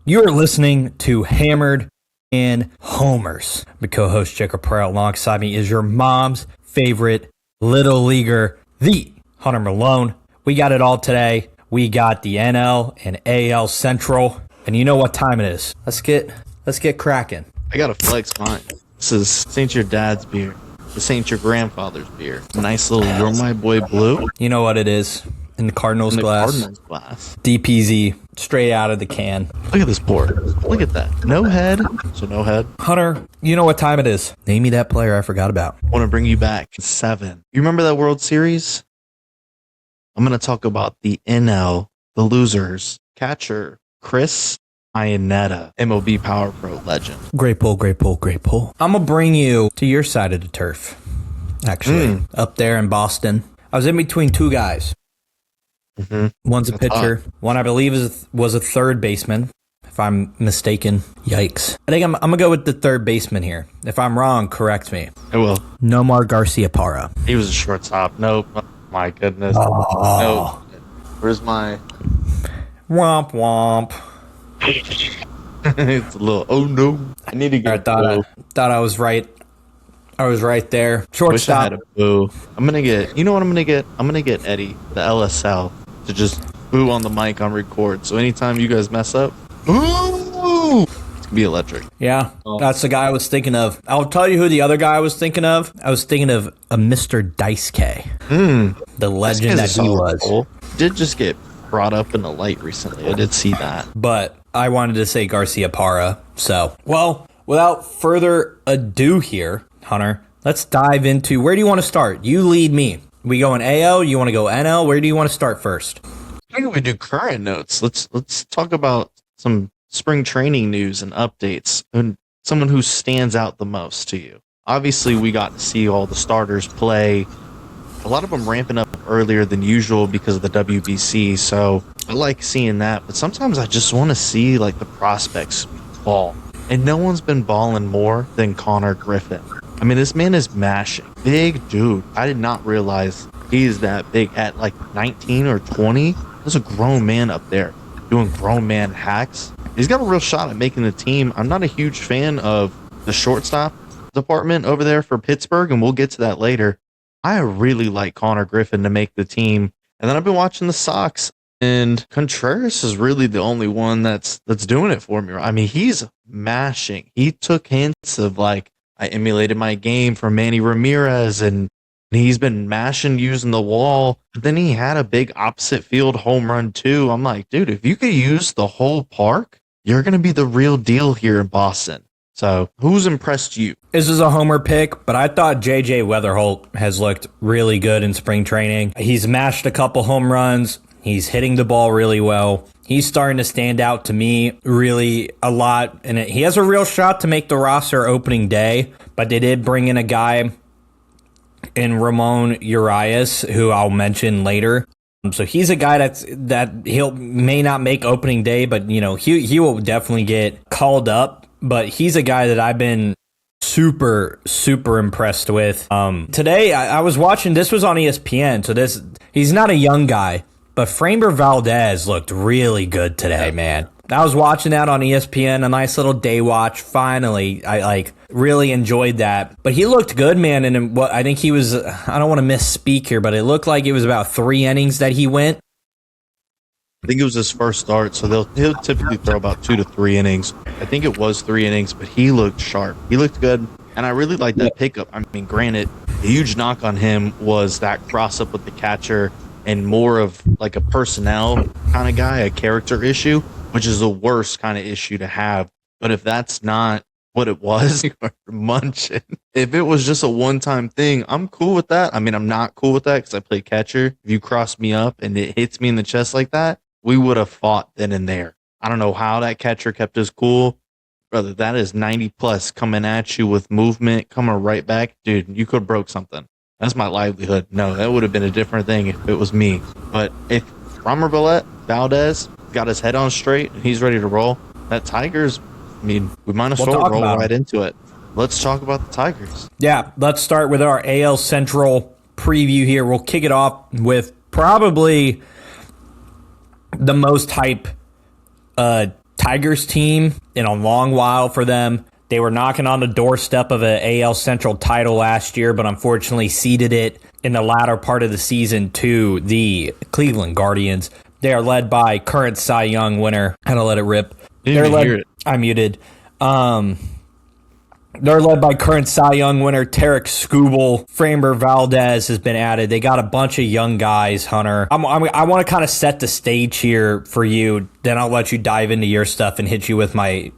You are listening to Hammered and Homers. My co-host Jacob Pearl alongside me is your mom's favorite little leaguer, the Hunter Malone. We got it all today. We got the NL and AL Central, and you know what time it is. Let's get cracking. I gotta flex mine. This ain't your dad's beer. This ain't your grandfather's beer. Nice little You're My Boy Blue. You know what it is. In the Cardinals glass. DPZ, straight out of the can. Look at this pour. Look at that. No head. So no head. Hunter, you know what time it is. Name me that player I forgot about. I want to bring you back. 7. You remember that World Series? I'm going to talk about the NL, the losers, catcher, Chris Iannetta, MLB Power Pro legend. Great pull. I'm going to bring you to your side of the turf, actually, up there in Boston. I was in between two guys. Mm-hmm. One's a pitcher. One, I believe, was a third baseman, if I'm mistaken. Yikes. I think I'm going to go with the third baseman here. If I'm wrong, correct me. I will. Nomar Garciaparra. He was a shortstop. Nope. Oh, my goodness. Oh. Nope. Where's my... Womp womp. It's a little... Oh, no. I need to get I thought I was right. I was right there. Shortstop. Wish I had a boo. I'm going to get... You know what I'm going to get? I'm going to get Eddie, the LSL, to just boo on the mic on record. So anytime you guys mess up, ooh, it's going to be electric. Yeah, That's the guy I was thinking of. I'll tell you who the other guy I was thinking of. I was thinking of a Mr. Daisuke. The legend that he was. Cool. Did just get brought up in the light recently. I did see that. But I wanted to say Garciaparra. So, well, without further ado here, Hunter, let's dive into, where do you want to start? You lead me. We going AL? You want to go NL? Where do you want to start first? I think we do current notes. Let's talk about some spring training news and updates, and someone who stands out the most to you. Obviously, we got to see all the starters play. A lot of them ramping up earlier than usual because of the WBC, so I like seeing that. But sometimes I just want to see like the prospects ball, and no one's been balling more than Connor Griffin. I mean, this man is mashing. Big dude. I did not realize he's that big at like 19 or 20. There's a grown man up there doing grown man hacks. He's got a real shot at making the team. I'm not a huge fan of the shortstop department over there for Pittsburgh, and we'll get to that later. I really like Connor Griffin to make the team. And then I've been watching the Sox, and Contreras is really the only one that's doing it for me. I mean, he's mashing. He took hints of like, I emulated my game from Manny Ramirez, and he's been mashing using the wall. But then he had a big opposite field home run too. I'm like, dude, if you could use the whole park, you're going to be the real deal here in Boston. So who's impressed you? This is a homer pick, but I thought J.J. Weatherholt has looked really good in spring training. He's mashed a couple home runs. He's hitting the ball really well. He's starting to stand out to me really a lot, and he has a real shot to make the roster opening day, but they did bring in a guy in Ramon Urias, who I'll mention later. So he's a guy that may not make opening day, but you know he will definitely get called up. But he's a guy that I've been super impressed with. Today I was watching. This was on ESPN, so he's not a young guy. But Framber Valdez looked really good today, man. I was watching that on ESPN, a nice little day watch. Finally, I really enjoyed that. But he looked good, man. And what I think he was, I don't want to misspeak here, but it looked like it was about 3 innings that he went. I think it was his first start, so he'll typically throw about 2 to 3 innings. I think it was 3 innings, but he looked sharp. He looked good, and I really liked that pickup. I mean, granted, the huge knock on him was that cross-up with the catcher, and more of like a personnel kind of guy, a character issue, which is the worst kind of issue to have. But if that's not what it was, you are munching. If it was just a one-time thing, I'm cool with that. I mean, I'm not cool with that because I play catcher. If you cross me up and it hits me in the chest like that, we would have fought then and there. I don't know how that catcher kept his cool. Brother, that is 90 plus coming at you with movement, coming right back. Dude, you could have broke something. That's my livelihood. No, that would have been a different thing if it was me. But if Framber Valdez got his head on straight and he's ready to roll, that Tigers, I mean, we might as well roll right into it. Let's talk about the Tigers. Yeah, let's start with our AL Central preview here. We'll kick it off with probably the most hype Tigers team in a long while for them. They were knocking on the doorstep of an AL Central title last year, but unfortunately ceded it in the latter part of the season to the Cleveland Guardians. They are led by current Cy Young winner. Had to let it rip. Hear it. I muted. They're led by current Cy Young winner Tarek Skubal. Framber Valdez has been added. They got a bunch of young guys, Hunter. I want to kind of set the stage here for you. Then I'll let you dive into your stuff and hit you with my,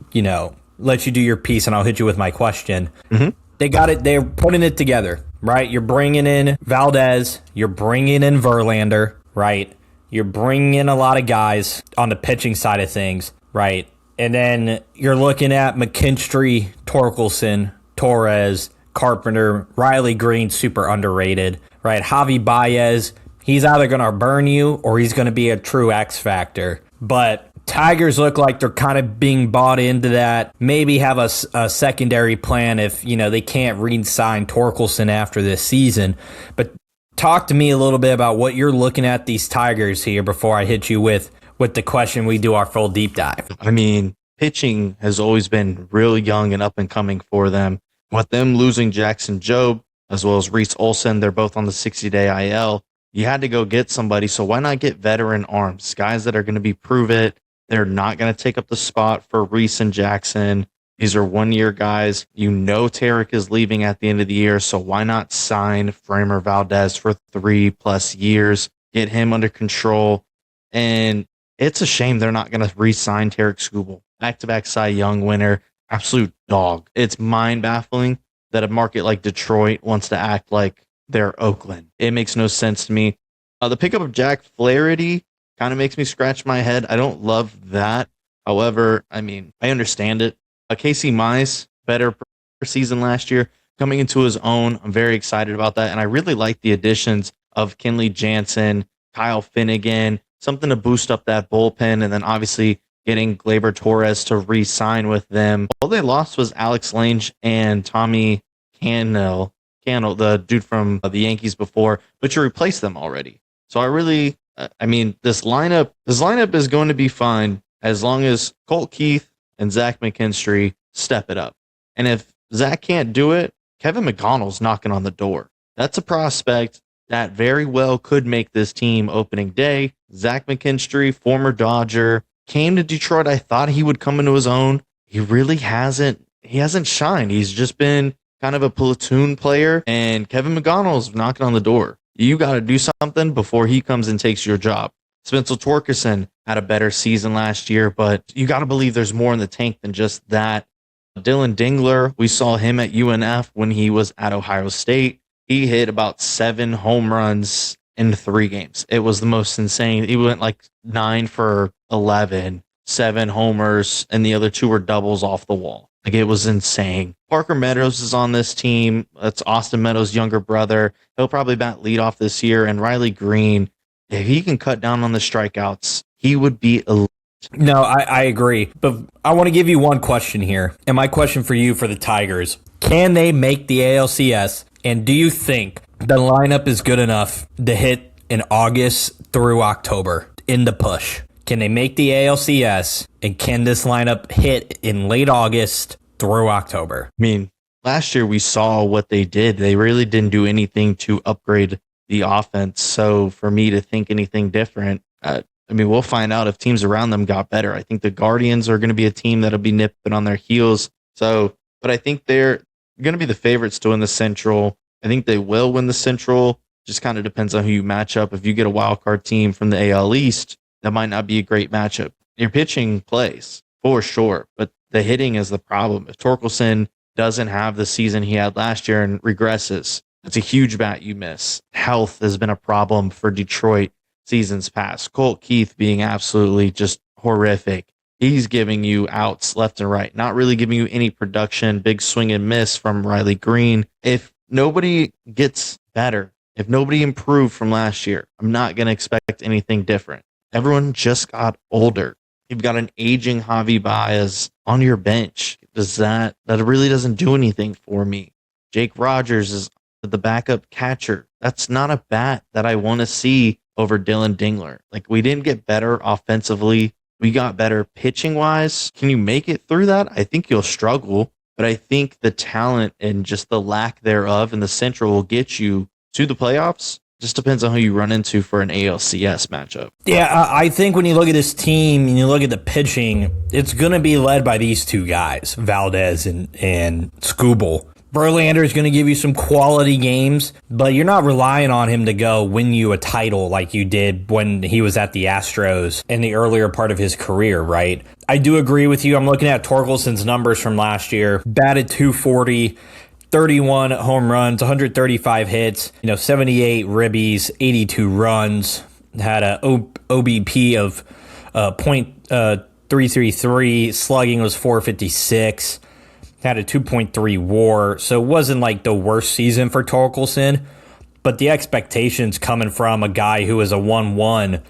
let you do your piece and I'll hit you with my question. Mm-hmm. They got it. They're putting it together, right? You're bringing in Valdez. You're bringing in Verlander, right? You're bringing in a lot of guys on the pitching side of things, right? And then you're looking at McKinstry, Torkelson, Torres, Carpenter, Riley Green, super underrated, right? Javi Baez, he's either going to burn you or he's going to be a true X factor. But Tigers look like they're kind of being bought into that. Maybe have a secondary plan if, they can't re-sign Torkelson after this season. But talk to me a little bit about what you're looking at these Tigers here before I hit you with the question we do our full deep dive. I mean, pitching has always been real young and up and coming for them. With them losing Jackson Jobe as well as Reese Olson, they're both on the 60-day IL. You had to go get somebody, so why not get veteran arms? Guys that are going to be prove it. They're not going to take up the spot for Reese and Jackson. These are one-year guys. Tarek is leaving at the end of the year, so why not sign Framber Valdez for 3+ years, get him under control? And it's a shame they're not going to re-sign Tarek Skubal. Back-to-back Cy Young winner, absolute dog. It's mind-baffling that a market like Detroit wants to act like they're Oakland. It makes no sense to me. The pickup of Jack Flaherty kind of makes me scratch my head. I don't love that. However, I understand it. Casey Mize, better season last year, coming into his own. I'm very excited about that. And I really like the additions of Kenley Jansen, Kyle Finnegan, something to boost up that bullpen. And then obviously getting Gleyber Torres to re-sign with them. All they lost was Alex Lange and Tommy Cannell, the dude from the Yankees before, but you replaced them already. So this lineup is going to be fine as long as Colt Keith and Zach McKinstry step it up. And if Zach can't do it, Kevin McConnell's knocking on the door. That's a prospect that very well could make this team opening day. Zach McKinstry, former Dodger, came to Detroit. I thought he would come into his own. He really hasn't. He hasn't shined. He's just been kind of a platoon player, and Kevin McConnell's knocking on the door. You got to do something before he comes and takes your job. Spencer Torkelson had a better season last year, but you got to believe there's more in the tank than just that. Dylan Dingler, we saw him at UNF when he was at Ohio State. He hit about 7 home runs in 3 games. It was the most insane. He went like 9 for 11, 7 homers, and the other 2 were doubles off the wall. Like, it was insane. Parker Meadows is on this team. That's Austin Meadows' younger brother. He'll probably bat leadoff this year. And Riley Green, if he can cut down on the strikeouts, he would be elite. No, I agree. But I want to give you one question here. And my question for you for the Tigers, can they make the ALCS? And do you think the lineup is good enough to hit in August through October in the push? Can they make the ALCS? And can this lineup hit in late August through October? Last year we saw what they did. They really didn't do anything to upgrade the offense. So for me to think anything different, we'll find out if teams around them got better. I think the Guardians are going to be a team that'll be nipping on their heels. But I think they're going to be the favorites to win the Central. I think they will win the Central. Just kind of depends on who you match up. If you get a wild card team from the AL East, that might not be a great matchup. Your pitching plays for sure, but the hitting is the problem. If Torkelson doesn't have the season he had last year and regresses, that's a huge bat you miss. Health has been a problem for Detroit seasons past. Colt Keith being absolutely just horrific. He's giving you outs left and right, not really giving you any production, big swing and miss from Riley Green. If nobody gets better, if nobody improved from last year, I'm not going to expect anything different. Everyone just got older. You've got an aging Javi Baez on your bench. That really doesn't do anything for me. Jake Rogers is the backup catcher. That's not a bat that I want to see over Dylan Dingler. Like, we didn't get better offensively We got better pitching wise. Can you make it through that? I think you'll struggle, but I think the talent and just the lack thereof in the Central will get you to the playoffs. Just depends on who you run into for an ALCS matchup. Yeah, I think when you look at this team and you look at the pitching, it's going to be led by these two guys, Valdez and Skubal. Verlander is going to give you some quality games, but you're not relying on him to go win you a title like you did when he was at the Astros in the earlier part of his career, right? I do agree with you. I'm looking at Torkelson's numbers from last year. Batted .240, 31 home runs, 135 hits, 78 ribbies, 82 runs. Had a OBP of .333. Slugging was .456. Had a 2.3 WAR, so it wasn't like the worst season for Torkelson, but the expectations coming from a guy who is a 1-1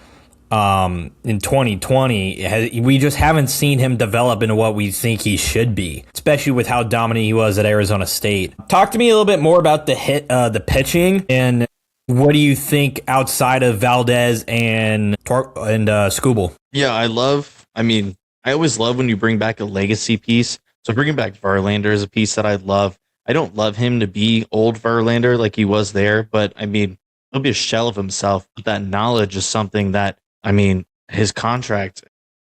in 2020, we just haven't seen him develop into what we think he should be, especially with how dominant he was at Arizona State. Talk to me a little bit more about the pitching, and what do you think outside of Valdez and Skubal? Yeah, I always love when you bring back a legacy piece. So bringing back Verlander is a piece that I love. I don't love him to be old Verlander like he was there, but he'll be a shell of himself. But that knowledge is something that, his contract,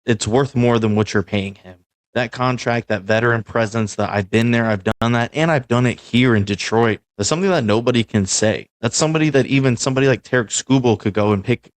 it's worth more than what you're paying him. That contract, that veteran presence, that I've been there, I've done that, and I've done it here in Detroit. That's something that nobody can say. That's somebody that even somebody like Tarek Skubal could go and pick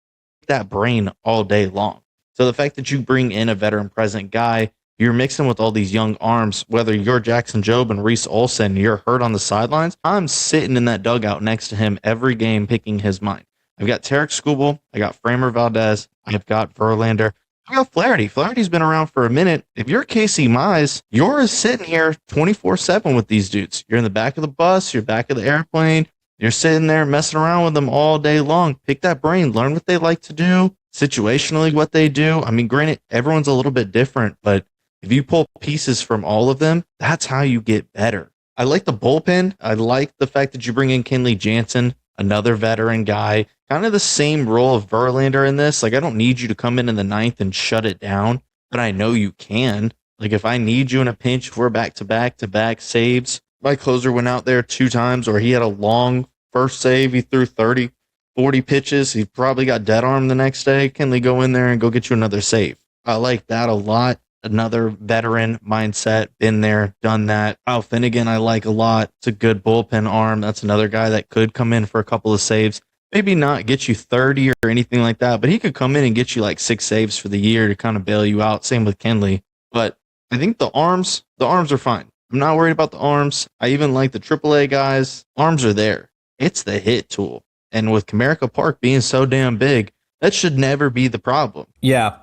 that brain all day long. So the fact that you bring in a veteran present guy, you're mixing with all these young arms, whether you're Jackson Jobe and Reese Olson, you're hurt on the sidelines. I'm sitting in that dugout next to him every game, picking his mind. I've got Tarek Skubal, I got Framer Valdez, I've got Verlander, I've got Flaherty. Flaherty's been around for a minute. If you're Casey Mize, you're sitting here 24/7 with these dudes. You're in the back of the bus, you're back of the airplane, you're sitting there messing around with them all day long. Pick that brain, learn what they like to do, situationally what they do. Granted, everyone's a little bit different, but if you pull pieces from all of them, that's how you get better. I like the bullpen. I like the fact that you bring in Kenley Jansen, another veteran guy, kind of the same role of Verlander in this. Like, I don't need you to come in the ninth and shut it down, but I know you can. Like, if I need you in a pinch, if we're back-to-back saves, my closer went out there 2 times, or he had a long first save, he threw 30, 40 pitches, he probably got dead arm the next day. Kenley, go in there and go get you another save. I like that a lot. Another veteran mindset, been there, done that. Al Finnegan, I like a lot. It's a good bullpen arm. That's another guy that could come in for a couple of saves. Maybe not get you 30 or anything like that, but he could come in and get you like 6 saves for the year to kind of bail you out. Same with Kenley. But I think the arms are fine. I'm not worried about the arms. I even like the AAA guys. Arms are there. It's the hit tool. And with Comerica Park being so damn big, that should never be the problem. Yeah.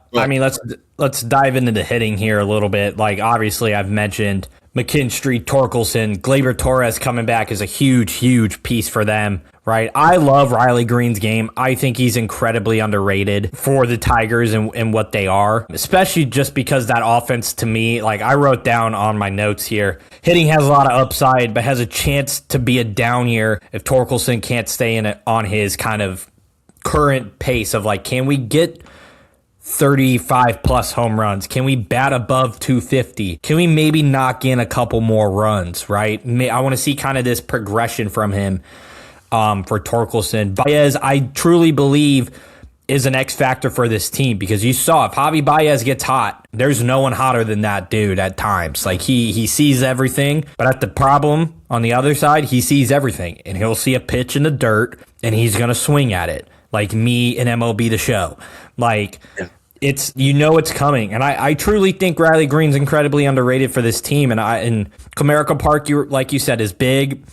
Let's dive into the hitting here a little bit. Like, obviously, I've mentioned McKinstry, Torkelson, Gleyber Torres coming back is a huge, huge piece for them, right? I love Riley Green's game. I think he's incredibly underrated for the Tigers and what they are, especially just because that offense, to me, like I wrote down on my notes here, hitting has a lot of upside, but has a chance to be a down year if Torkelson can't stay in it on his kind of current pace of like, can we get 35 plus home runs? Can we bat above 250? Can we maybe knock in a couple more runs, right? I want to see kind of this progression from him for Torkelson. Baez, I truly believe, is an X factor for this team, because you saw if Javi Baez gets hot, there's no one hotter than that dude at times. Like he sees everything, but at the problem on the other side, he sees everything, and he'll see a pitch in the dirt and he's going to swing at it. Like me in MLB The Show. Like, it's, it's coming. And I truly think Riley Green's incredibly underrated for this team. And Comerica Park, like you said, is big,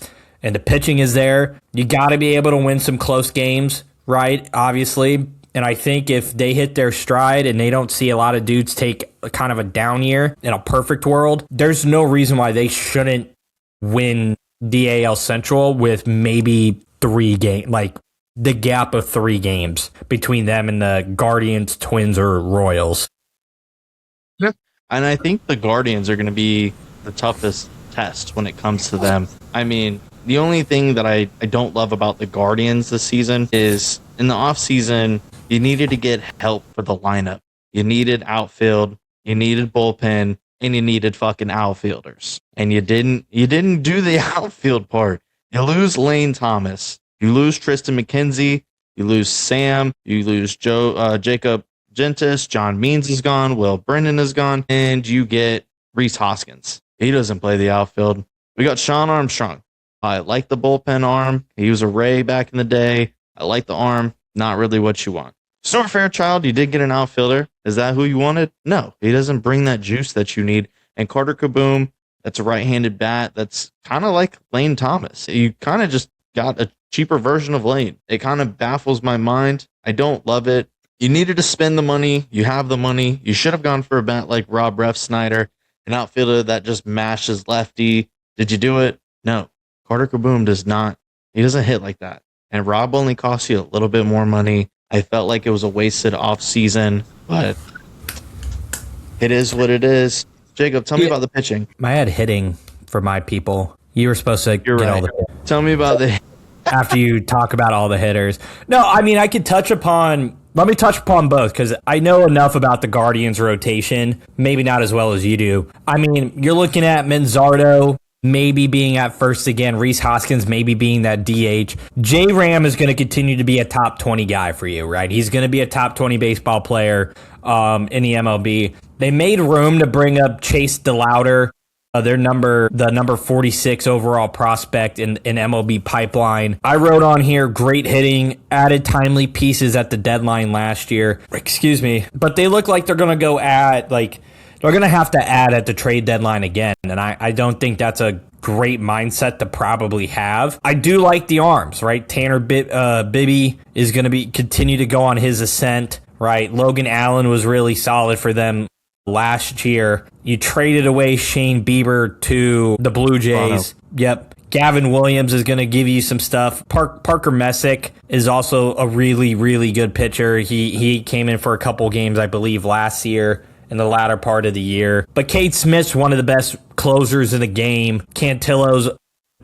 and the pitching is there. You got to be able to win some close games, right? Obviously. And I think if they hit their stride and they don't see a lot of dudes take a kind of a down year in a perfect world, there's no reason why they shouldn't win the AL Central with maybe 3 games, like the gap of 3 games between them and the Guardians, Twins, or Royals. Yeah. And I think the Guardians are going to be the toughest test when it comes to them. The only thing that I don't love about the Guardians this season is in the offseason, you needed to get help for the lineup. You needed outfield, you needed bullpen, and you needed fucking outfielders. And you didn't do the outfield part. You lose Lane Thomas, you lose Tristan McKenzie, you lose Sam, you lose Jacob Gentis, John Means is gone, Will Brennan is gone, and you get Rhys Hoskins. He doesn't play the outfield. We got Sean Armstrong. I like the bullpen arm. He was a Ray back in the day. I like the arm. Not really what you want. Stuart Fairchild, you did get an outfielder. Is that who you wanted? No, he doesn't bring that juice that you need. And Carter Kaboom, that's a right-handed bat. That's kind of like Lane Thomas. You kind of just got a cheaper version of Lane. It kind of baffles my mind. I don't love it. You needed to spend the money. You have the money. You should have gone for a bat like Rob Refsnyder, an outfielder that just mashes lefty. Did you do it? No. Carter Kaboom does not. He doesn't hit like that. And Rob only costs you a little bit more money. I felt like it was a wasted offseason, but it is what it is. Jacob, tell me about the pitching. I had hitting for my people. You were supposed to get all the Tell me about the after you talk about all the hitters. No, I mean, I could touch upon... Let me touch upon both, because I know enough about the Guardians rotation, maybe not as well as you do. I mean, you're looking at Manzardo maybe being at first again, Rhys Hoskins maybe being that DH. J-Ram is going to continue to be a top 20 guy for you, right? He's going to be a top 20 baseball player in the MLB. They made room to bring up Chase DeLauder, the number 46 overall prospect in MLB pipeline. I wrote on here, great hitting, added timely pieces at the deadline last year. Excuse me. But they look like they're going to go they're going to have to add at the trade deadline again. And I don't think that's a great mindset to probably have. I do like the arms, right? Tanner Bibby is going to continue to go on his ascent, right? Logan Allen was really solid for them last year. You traded away Shane Bieber to the Blue Jays. Yep. Gavin Williams is going to give you some stuff. Parker Messick is also a really, really good pitcher. He came in for a couple games, I believe, last year in the latter part of the year. But Cade Smith's one of the best closers in the game. Cantillo's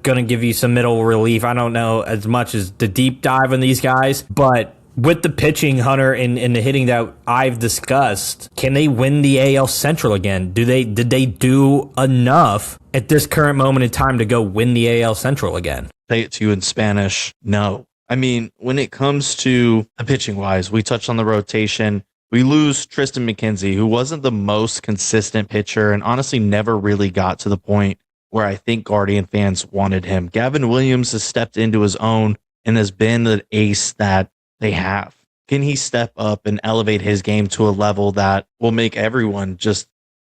going to give you some middle relief. I don't know as much as the deep dive on these guys, but with the pitching, Hunter, and the hitting that I've discussed, can they win the AL Central again? Did they do enough at this current moment in time to go win the AL Central again? Say it to you in Spanish. No. I mean, when it comes to the pitching wise, we touched on the rotation. We lose Tristan McKenzie, who wasn't the most consistent pitcher and honestly never really got to the point where I think Guardian fans wanted him. Gavin Williams has stepped into his own and has been the ace that they have. Can he step up and elevate his game to a level that will make everyone just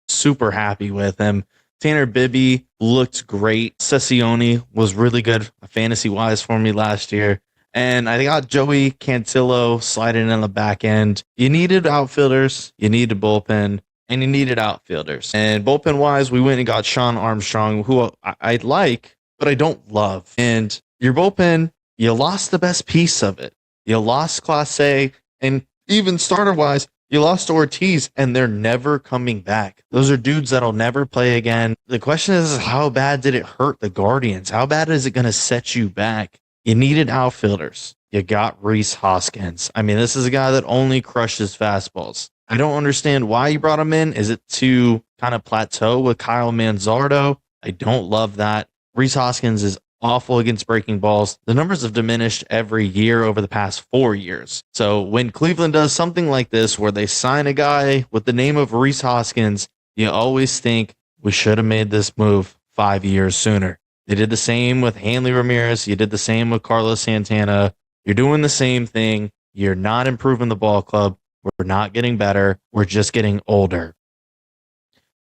super happy with him? Tanner Bibby looked great. Sessione was really good fantasy-wise for me last year. And I got Joey Cantillo sliding in the back end. You needed outfielders, you needed bullpen, and you needed outfielders. And bullpen-wise, we went and got Sean Armstrong, who I like, but I don't love. And your bullpen, you lost the best piece of it. You lost Class A, and even starter-wise, you lost Ortiz, and they're never coming back. Those are dudes that'll never play again. The question is, how bad did it hurt the Guardians? How bad is it going to set you back? You needed outfielders. You got Rhys Hoskins. I mean, this is a guy that only crushes fastballs. I don't understand why you brought him in. Is it to kind of plateau with Kyle Manzardo? I don't love that. Rhys Hoskins is awful against breaking balls. The numbers have diminished every year over the past 4 years. So when Cleveland does something like this, where they sign a guy with the name of Rhys Hoskins, you always think we should have made this move 5 years sooner. They did the same with Hanley Ramirez. You did the same with Carlos Santana. You're doing the same thing. You're not improving the ball club. We're not getting better. We're just getting older.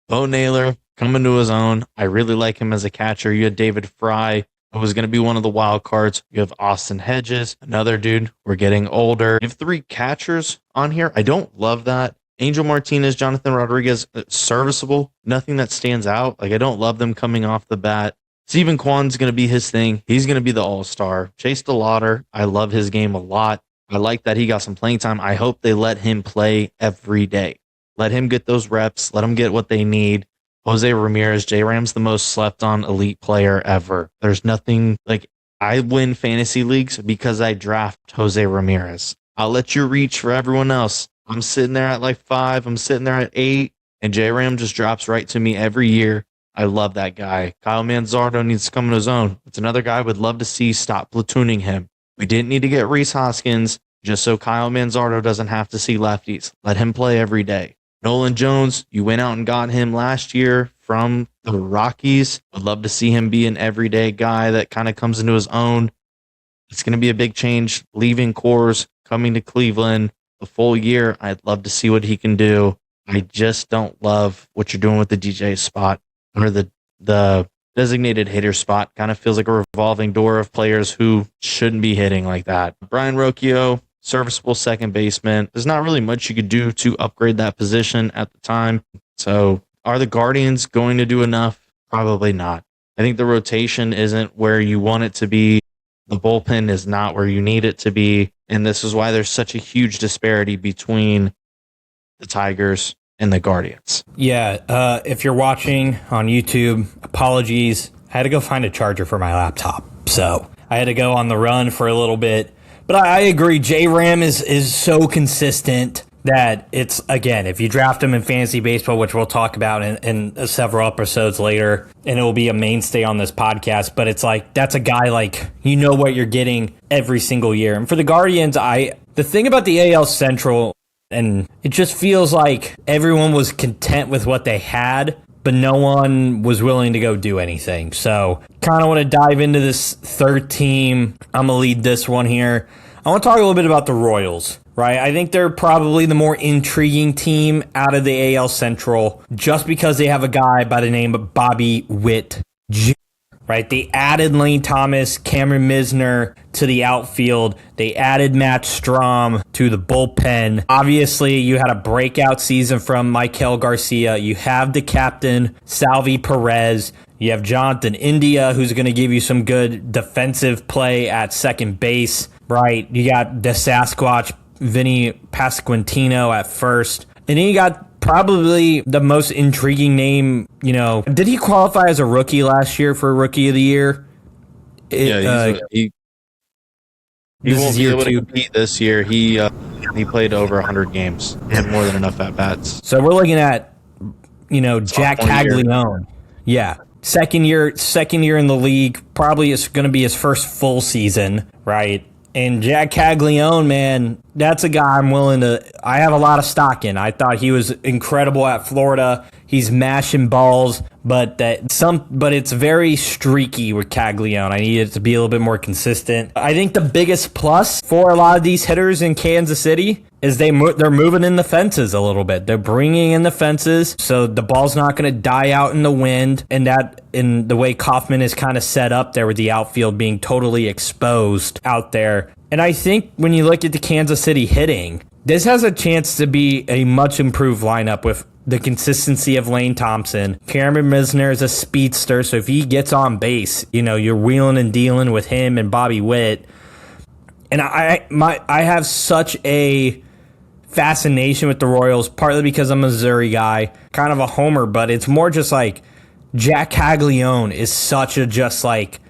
Bo Naylor coming to his own. I really like him as a catcher. You had David Fry, who was going to be one of the wild cards. You have Austin Hedges, another dude. We're getting older. You have 3 catchers on here. I don't love that. Angel Martinez, Jonathan Rodriguez, serviceable. Nothing that stands out. Like, I don't love them coming off the bat. Stephen Kwan's going to be his thing. He's going to be the all-star. Chase DeLauder, I love his game a lot. I like that he got some playing time. I hope they let him play every day. Let him get those reps. Let him get what they need. Jose Ramirez, J-Ram's the most slept on elite player ever. There's nothing like, I win fantasy leagues because I draft Jose Ramirez. I'll let you reach for everyone else. I'm sitting there at like 5. I'm sitting there at 8. And J-Ram just drops right to me every year. I love that guy. Kyle Manzardo needs to come on his own. It's another guy I would love to see stop platooning him. We didn't need to get Rhys Hoskins just so Kyle Manzardo doesn't have to see lefties. Let him play every day. Nolan Jones, you went out and got him last year from the Rockies. Would love to see him be an everyday guy that kind of comes into his own. It's going to be a big change leaving Coors, coming to Cleveland the full year. I'd love to see what he can do. I just don't love what you're doing with the DJ spot or the designated hitter spot. Kind of feels like a revolving door of players who shouldn't be hitting like that. Brian Rocchio, serviceable second baseman. There's not really much you could do to upgrade that position at the time. So are the Guardians going to do enough? Probably not. I think the rotation isn't where you want it to be. The bullpen is not where you need it to be. And this is why there's such a huge disparity between the Tigers and the Guardians. Yeah, if you're watching on YouTube, apologies. I had to go find a charger for my laptop, so I had to go on the run for a little bit. But I agree, J-Ram is so consistent that it's, again, if you draft him in fantasy baseball, which we'll talk about in several episodes later, and it will be a mainstay on this podcast, but it's like, that's a guy like, you know what you're getting every single year. And for the Guardians, the thing about the AL Central, and it just feels like everyone was content with what they had, but no one was willing to go do anything. So kind of want to dive into this third team. I'm going to lead this one here. I want to talk a little bit about the Royals, right? I think they're probably the more intriguing team out of the AL Central just because they have a guy by the name of Bobby Witt Jr., right? They added Lane Thomas, Cameron Misner to the outfield. They added Matt Strahm to the bullpen. Obviously, you had a breakout season from Maikel Garcia. You have the captain, Salvi Perez. You have Jonathan India, who's going to give you some good defensive play at second base, right? You got the Sasquatch, Vinny Pasquantino at first. And then you got probably the most intriguing name, did he qualify as a rookie last year for Rookie of the Year? He won't be able to compete this year. He played over 100 games. He had more than enough at-bats. So we're looking at, Jack Caglione. Yeah. Second year in the league. Probably it's going to be his first full season, right? And Jack Caglione, man, that's a guy I have a lot of stock in. I thought he was incredible at Florida. He's mashing balls, but it's very streaky with Caglione. I need it to be a little bit more consistent. I think the biggest plus for a lot of these hitters in Kansas City is they're moving in the fences a little bit. They're bringing in the fences, so the ball's not going to die out in the wind, and that in the way Kaufman is kind of set up there with the outfield being totally exposed out there. And I think when you look at the Kansas City hitting, this has a chance to be a much improved lineup with the consistency of Lane Thompson. Cameron Misner is a speedster, so if he gets on base, you're wheeling and dealing with him and Bobby Witt. And I have such a fascination with the Royals, partly because I'm a Missouri guy, kind of a homer, but it's more just like Jack Caglione is such a just like,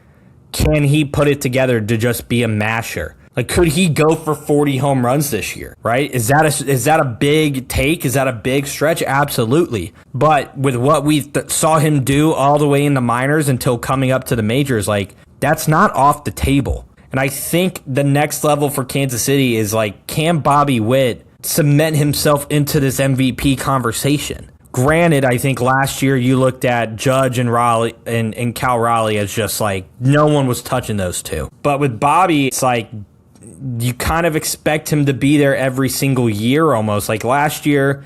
can he put it together to just be a masher? Like, could he go for 40 home runs this year, right? Is that a big take? Is that a big stretch? Absolutely. But with what we saw him do all the way in the minors until coming up to the majors, like, that's not off the table. And I think the next level for Kansas City is like, can Bobby Witt cement himself into this MVP conversation? Granted, I think last year you looked at Judge and Raleigh and Cal Raleigh as just like no one was touching those two. But with Bobby, it's like you kind of expect him to be there every single year almost. Like last year,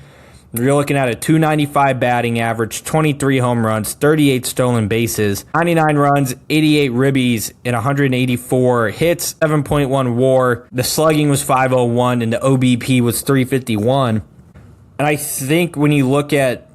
you're looking at a 295 batting average, 23 home runs, 38 stolen bases, 99 runs, 88 ribbies, and 184 hits, 7.1 WAR. The slugging was 501, and the OBP was 351. And I think when you look at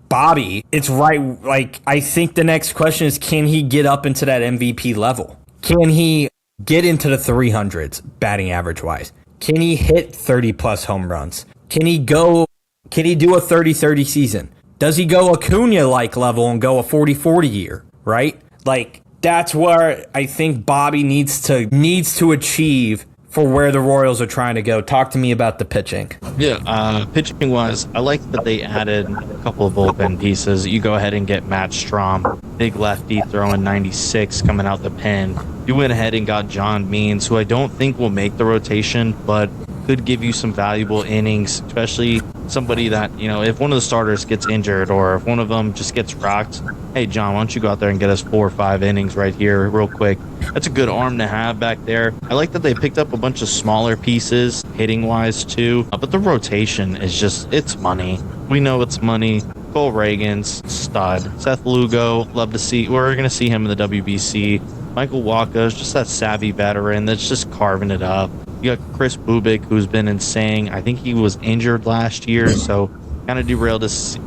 Bobby, it's right. Like, I think the next question is, can he get up into that MVP level? Can he get into the 300s batting average wise? Can he hit 30-plus home runs? Can he do a 30-30 season? Does he go Acuna-like level and go a 40-40 year, right? Like, that's where I think Bobby needs to achieve for where the Royals are trying to go. Talk to me about the pitching. Yeah, pitching wise, I like that they added a couple of bullpen pieces. You go ahead and get Matt Strahm, big lefty throwing 96 coming out the pen. You went ahead and got John Means, who I don't think will make the rotation, but could give you some valuable innings, especially somebody that, if one of the starters gets injured or if one of them just gets rocked, hey, John, why don't you go out there and get us 4 or 5 innings right here real quick? That's a good arm to have back there. I like that they picked up a bunch of smaller pieces, hitting-wise, too. But the rotation is just, it's money. We know it's money. Cole Reagan's stud. Seth Lugo, love to see. We're going to see him in the WBC. Michael Wacha's just that savvy veteran that's just carving it up. You got Chris Bubik, who's been insane. I think he was injured last year, so kind of derailed his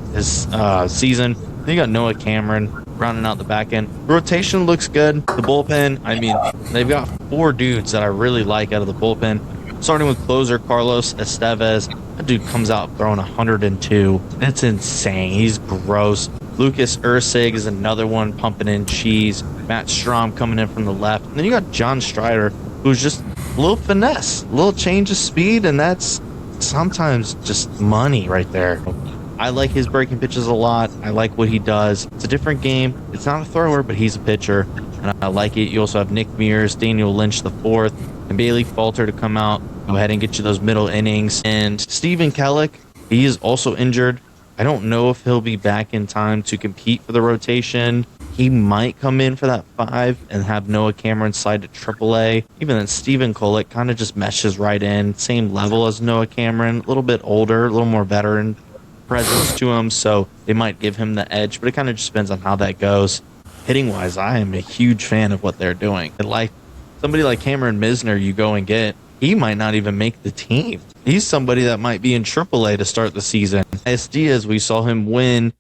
season. Then you got Noah Cameron rounding out the back end. The rotation looks good. The bullpen, I mean, they've got 4 dudes that I really like out of the bullpen. Starting with closer Carlos Estevez. That dude comes out throwing 102. That's insane. He's gross. Lucas Ursig is another one pumping in cheese. Matt Strahm coming in from the left. And then you got John Strider, who's just a little finesse, a little change of speed, and that's sometimes just money right there. I like his breaking pitches a lot. I like what he does. It's a different game. It's not a thrower, but he's a pitcher, and I like it. You also have Nick Mears, Daniel Lynch IV, and Bailey Falter to come out, go ahead and get you those middle innings. And Steven Kellick, he is also injured. I don't know if he'll be back in time to compete for the rotation. He might come in for that 5 and have Noah Cameron slide to AAA. Even then, Steven Kellick kind of just meshes right in. Same level as Noah Cameron, a little bit older, a little more veteran presence to him, so they might give him the edge, but it kind of just depends on how that goes. Hitting-wise, I am a huge fan of what they're doing. And like somebody like Cameron Misner you go and get, he might not even make the team. He's somebody that might be in AAA to start the season. S. Diaz, we saw him win,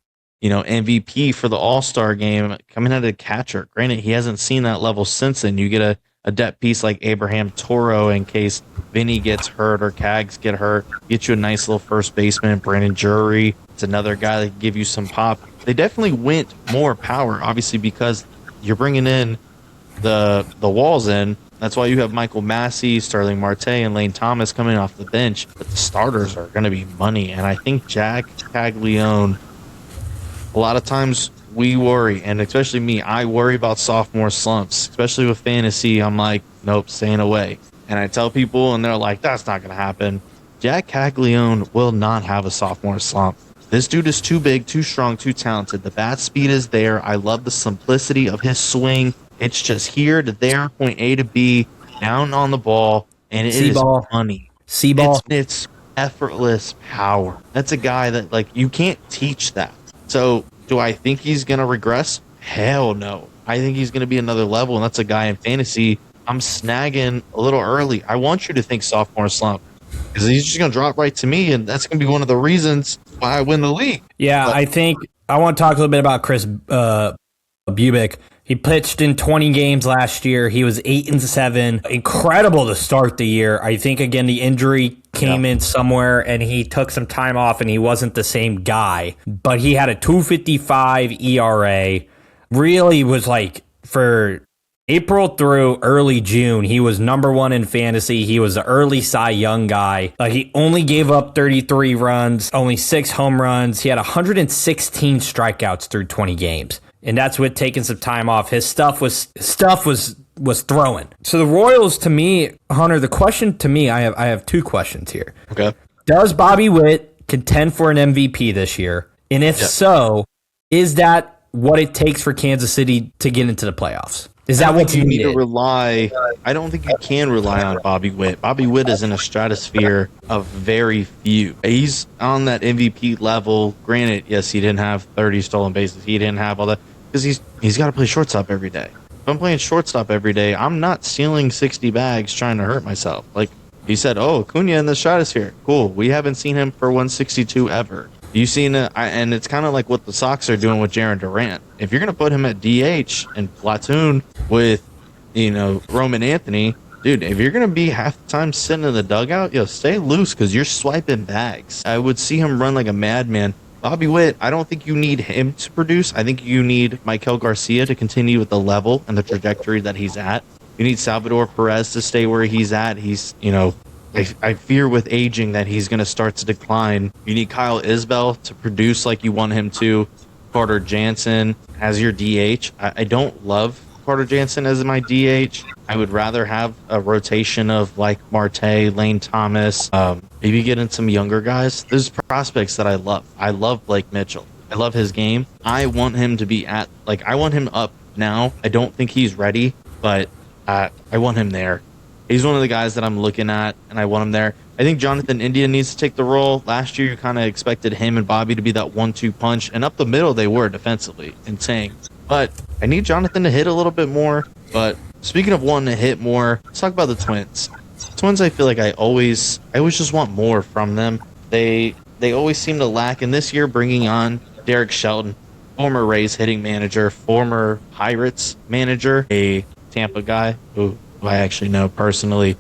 MVP for the All-Star game coming out of catcher. Granted, he hasn't seen that level since then. You get a depth piece like Abraham Toro in case Vinny gets hurt or Cags get hurt. Get you a nice little first baseman, Brandon Drury. It's another guy that can give you some pop. They definitely went more power, obviously, because you're bringing in the walls in. That's why you have Michael Massey, Sterling Marte, and Lane Thomas coming off the bench. But the starters are going to be money. And I think Jack Caglione, a lot of times we worry, and especially me, I worry about sophomore slumps, especially with fantasy. I'm like, nope, staying away. And I tell people, and they're like, that's not going to happen. Jack Caglione will not have a sophomore slump. This dude is too big, too strong, too talented. The bat speed is there. I love the simplicity of his swing. It's just here to there, point A to B, down on the ball, and it is money. C-ball. It's effortless power. That's a guy that, you can't teach that. So, do I think he's going to regress? Hell no. I think he's going to be another level, and that's a guy in fantasy I'm snagging a little early. I want you to think sophomore slump, because he's just going to drop right to me, and that's going to be one of the reasons why I win the league. Yeah, I think I want to talk a little bit about Chris Bubik. He pitched in 20 games last year. He was 8-7. Incredible to start the year. I think, again, the injury came in somewhere, and he took some time off, and he wasn't the same guy. But he had a 2.55 ERA. Really was for April through early June, he was number 1 in fantasy. He was the early Cy Young guy. He only gave up 33 runs, only 6 home runs. He had 116 strikeouts through 20 games. And that's with taking some time off. His stuff was throwing. So the Royals, to me, Hunter, the question to me, I have 2 questions here. Okay. Does Bobby Witt contend for an MVP this year? And if so, is that what it takes for Kansas City to get into the playoffs? Is that what you need to rely? I don't think you can rely on Bobby Witt. Bobby Witt is in a stratosphere of very few. He's on that MVP level. Granted, yes, he didn't have 30 stolen bases. He didn't have all that because he's got to play shortstop every day. If I'm playing shortstop every day, I'm not stealing 60 bags trying to hurt myself. Like he said, Acuna in the stratosphere. Cool. We haven't seen him for 162 ever. You seen it, and it's kind of like what the Sox are doing with Jarren Durant. If you're going to put him at DH and platoon with, Roman Anthony, dude, if you're going to be half the time sitting in the dugout, stay loose because you're swiping bags. I would see him run like a madman. Bobby Witt, I don't think you need him to produce. I think you need Maikel Garcia to continue with the level and the trajectory that he's at. You need Salvador Perez to stay where he's at. He's, I fear with aging that he's going to start to decline. You need Kyle Isbell to produce like you want him to. Carter Jansen as your DH. I don't love Carter Jansen as my DH. I would rather have a rotation of like Marte, Lane Thomas, maybe get in some younger guys. There's prospects that I love. I love Blake Mitchell. I love his game. I want him to be I want him up now. I don't think he's ready, but I want him there. He's one of the guys that I'm looking at, and I want him there. I think Jonathan India needs to take the role. Last year, you kind of expected him and Bobby to be that 1-2 punch, and up the middle, they were defensively insane. But I need Jonathan to hit a little bit more. But speaking of wanting to hit more, let's talk about the Twins. Twins, I feel like I always just want more from them. They always seem to lack, and this year, bringing on Derek Shelton, former Rays hitting manager, former Pirates manager, a Tampa guy who I actually know personally.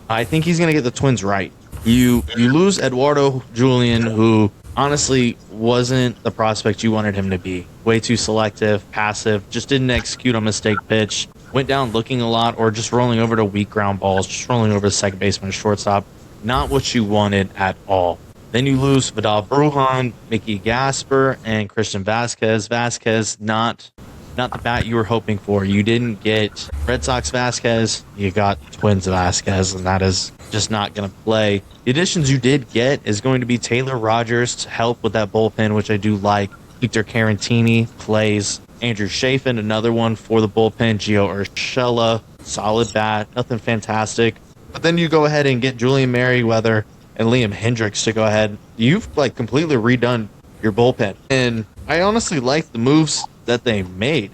I think he's going to get the Twins right. You lose Eduardo Julian, who honestly wasn't the prospect you wanted him to be. Way too selective, passive, just didn't execute on mistake pitch. Went down looking a lot or just rolling over to weak ground balls, just rolling over the second baseman and shortstop. Not what you wanted at all. Then you lose Vidal Brujan, Mickey Gasper, and Christian Vasquez. Vasquez, not the bat you were hoping for. You didn't get Red Sox Vasquez, you got Twins Vasquez, and that is just not going to play. The additions you did get is going to be Taylor Rogers to help with that bullpen, which I do like. Victor Carantini plays. Andrew Chafin, another one for the bullpen. Gio Urshela, solid bat, nothing fantastic. But then you go ahead and get Julian Merriweather and Liam Hendricks to go ahead. You've completely redone your bullpen. And I honestly like the moves that they made.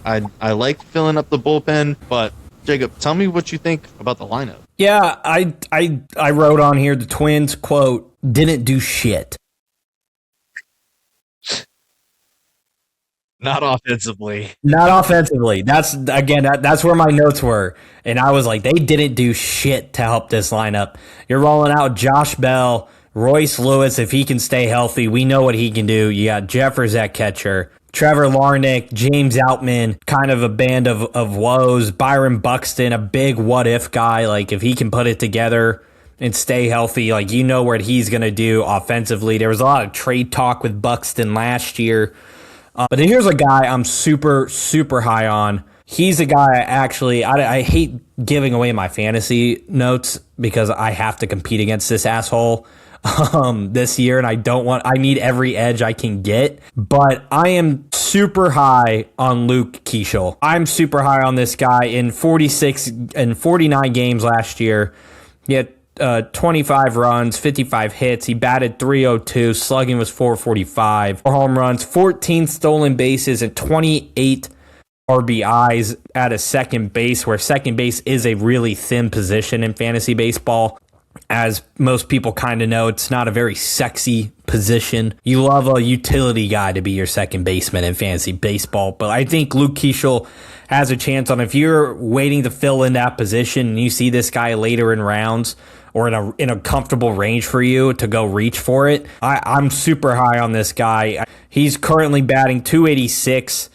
I like filling up the bullpen, but Jacob, tell me what you think about the lineup. Yeah, I wrote on here the Twins, quote, didn't do shit. Not offensively. Not offensively. That's where my notes were. And I was like, they didn't do shit to help this lineup. You're rolling out Josh Bell, Royce Lewis, if he can stay healthy. We know what he can do. You got Jeffers at catcher. Trevor Larnach, James Outman, kind of a band of woes. Byron Buxton, a big what-if guy. Like, if he can put it together and stay healthy, like, you know what he's going to do offensively. There was a lot of trade talk with Buxton last year. But here's a guy I'm super, super high on. He's a guy I hate giving away my fantasy notes because I have to compete against this asshole this year, and I need every edge I can get. But I am super high on Luke Keeschel. I'm super high on this guy. In 49 games last year, he had 25 runs, 55 hits. He batted .302. Slugging was .445. 4 home runs, 14 stolen bases, and 28 RBIs at a second base, where second base is a really thin position in fantasy baseball. As most people kind of know, it's not a very sexy position. You love a utility guy to be your second baseman in fantasy baseball, but I think Luke Keeschel has a chance on, if you're waiting to fill in that position and you see this guy later in rounds or in a comfortable range for you to go reach for it. I'm super high on this guy. He's currently batting .286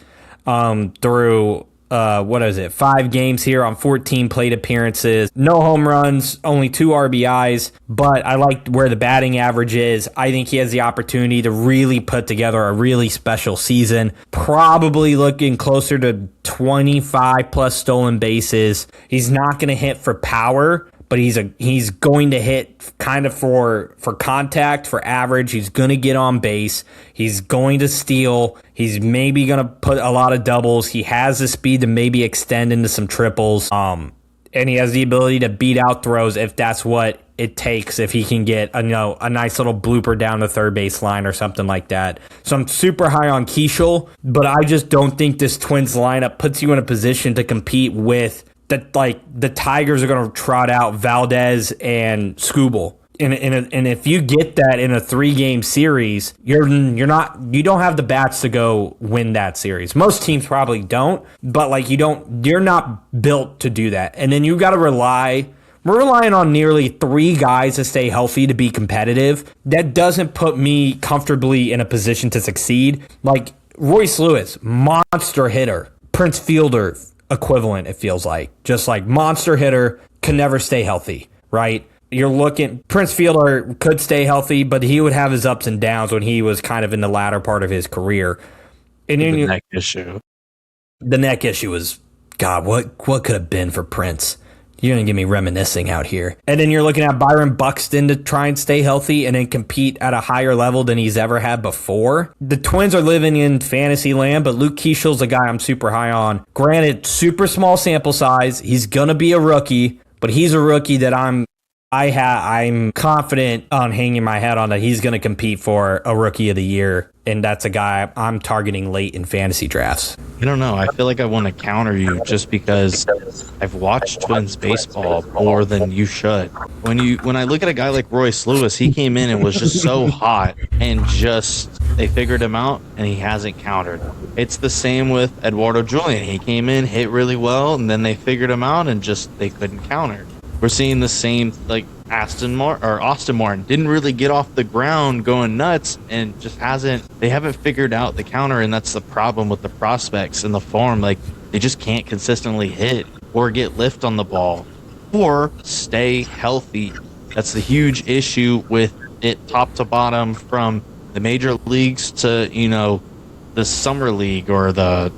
through 5 games here on 14 plate appearances. No home runs, only 2 RBIs, but I like where the batting average is. I think he has the opportunity to really put together a really special season. Probably looking closer to 25 plus stolen bases. He's not going to hit for power, but he's going to hit kind of for contact, for average. He's going to get on base. He's going to steal. He's maybe going to put a lot of doubles. He has the speed to maybe extend into some triples. And he has the ability to beat out throws if that's what it takes, if he can get a nice little blooper down the third base line or something like that. So I'm super high on Keeschel, but I just don't think this Twins lineup puts you in a position to compete with that. Like, the Tigers are going to trot out Valdez and Skubal. And if you get that in a 3-game series, you don't have the bats to go win that series. Most teams probably don't, but you're not built to do that. And then you got to we're relying on nearly 3 guys to stay healthy to be competitive. That doesn't put me comfortably in a position to succeed. Like Royce Lewis, monster hitter. Prince Fielder, equivalent, it feels like. Just like monster hitter, can never stay healthy, right? You're looking, Prince Fielder could stay healthy, but he would have his ups and downs when he was kind of in the latter part of his career. And then The neck issue. the neck issue was, God, what could have been for Prince? You're going to get me reminiscing out here. And then you're looking at Byron Buxton to try and stay healthy and then compete at a higher level than he's ever had before. The Twins are living in fantasy land, but Luke Keishel's a guy I'm super high on. Granted, super small sample size. He's going to be a rookie, but he's a rookie that I'm confident on hanging my hat on that he's going to compete for a Rookie of the Year, and that's a guy I'm targeting late in fantasy drafts. I don't know. I feel like I want to counter you just because I've watched Twins baseball more than you should. When I look at a guy like Royce Lewis, he came in and was just so hot, and just they figured him out, and he hasn't countered. It's the same with Eduardo Julian. He came in, hit really well, and then they figured him out, and just they couldn't counter. We're seeing the same, like Austin Martin didn't really get off the ground going nuts, and just they haven't figured out the counter, and that's the problem with the prospects in the farm. Like, they just can't consistently hit or get lift on the ball or stay healthy. That's the huge issue with it, top to bottom, from the major leagues to, the summer league or the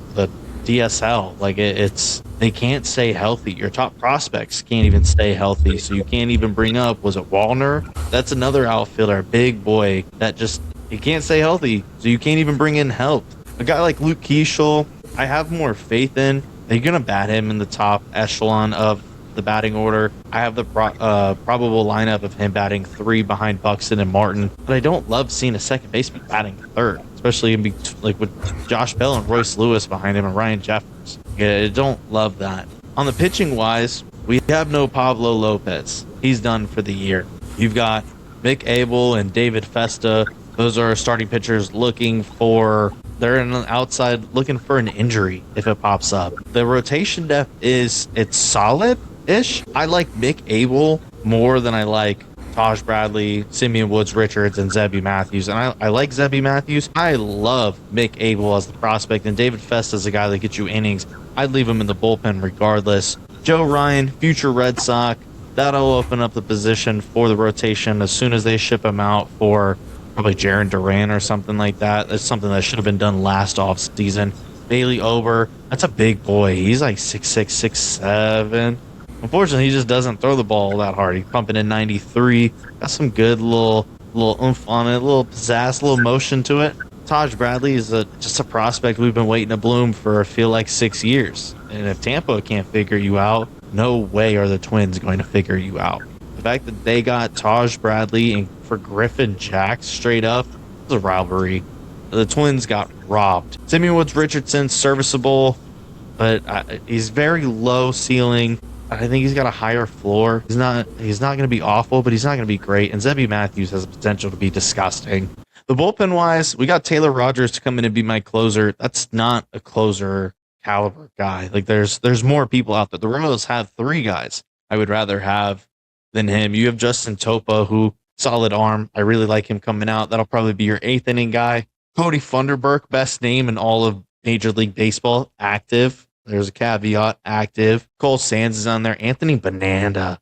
DSL. Like, they can't stay healthy. Your top prospects can't even stay healthy, so you can't even bring up, was it Wallner? That's another outfielder, big boy, that just, he can't stay healthy, so you can't even bring in help. A guy like Luke Keishel, I have more faith in. They're going to bat him in the top echelon of the batting order. I have the probable lineup of him batting 3 behind Buxton and Martin, but I don't love seeing a second baseman batting 3rd, especially with Josh Bell and Royce Lewis behind him and Ryan Jeffers. I don't love that. On the pitching wise, we have no Pablo Lopez. He's done for the year. You've got Mick Abel and David Festa. Those are starting pitchers they're in the outside looking for an injury if it pops up. The rotation depth it's solid-ish. I like Mick Abel more than I like Taj Bradley, Simeon Woods Richards, and Zebby Matthews. And I like Zebby Matthews. I love Mick Abel as the prospect, and David Festa is a guy that gets you innings. I'd leave him in the bullpen regardless. Joe Ryan, future Red Sox, that'll open up the position for the rotation as soon as they ship him out for probably Jarren Duran or something like that. That's something that should have been done last offseason. Bailey Ober, that's a big boy. He's like 6'6", 6'7". Unfortunately, he just doesn't throw the ball that hard. He's pumping in 93. Got some good little oomph on it, a little pizzazz, a little motion to it. Taj Bradley is just a prospect we've been waiting to bloom for, I feel like, 6 years. And if Tampa can't figure you out, no way are the Twins going to figure you out. The fact that they got Taj Bradley and for Griffin Jack straight up was a rivalry. The Twins got robbed. Simeon Woods Richardson, serviceable, but he's very low ceiling. I think he's got a higher floor. He's not going to be awful, but he's not going to be great. And Zebby Matthews has the potential to be disgusting. The bullpen wise, we got Taylor Rogers to come in and be my closer. That's not a closer caliber guy. Like, there's more people out there. The Royals have 3 guys I would rather have than him. You have Justin Topa, who solid arm. I really like him coming out. That'll probably be your 8th inning guy. Cody Funderburk, best name in all of Major League Baseball, active. There's a caveat, active. Cole Sands is on there. Anthony Banda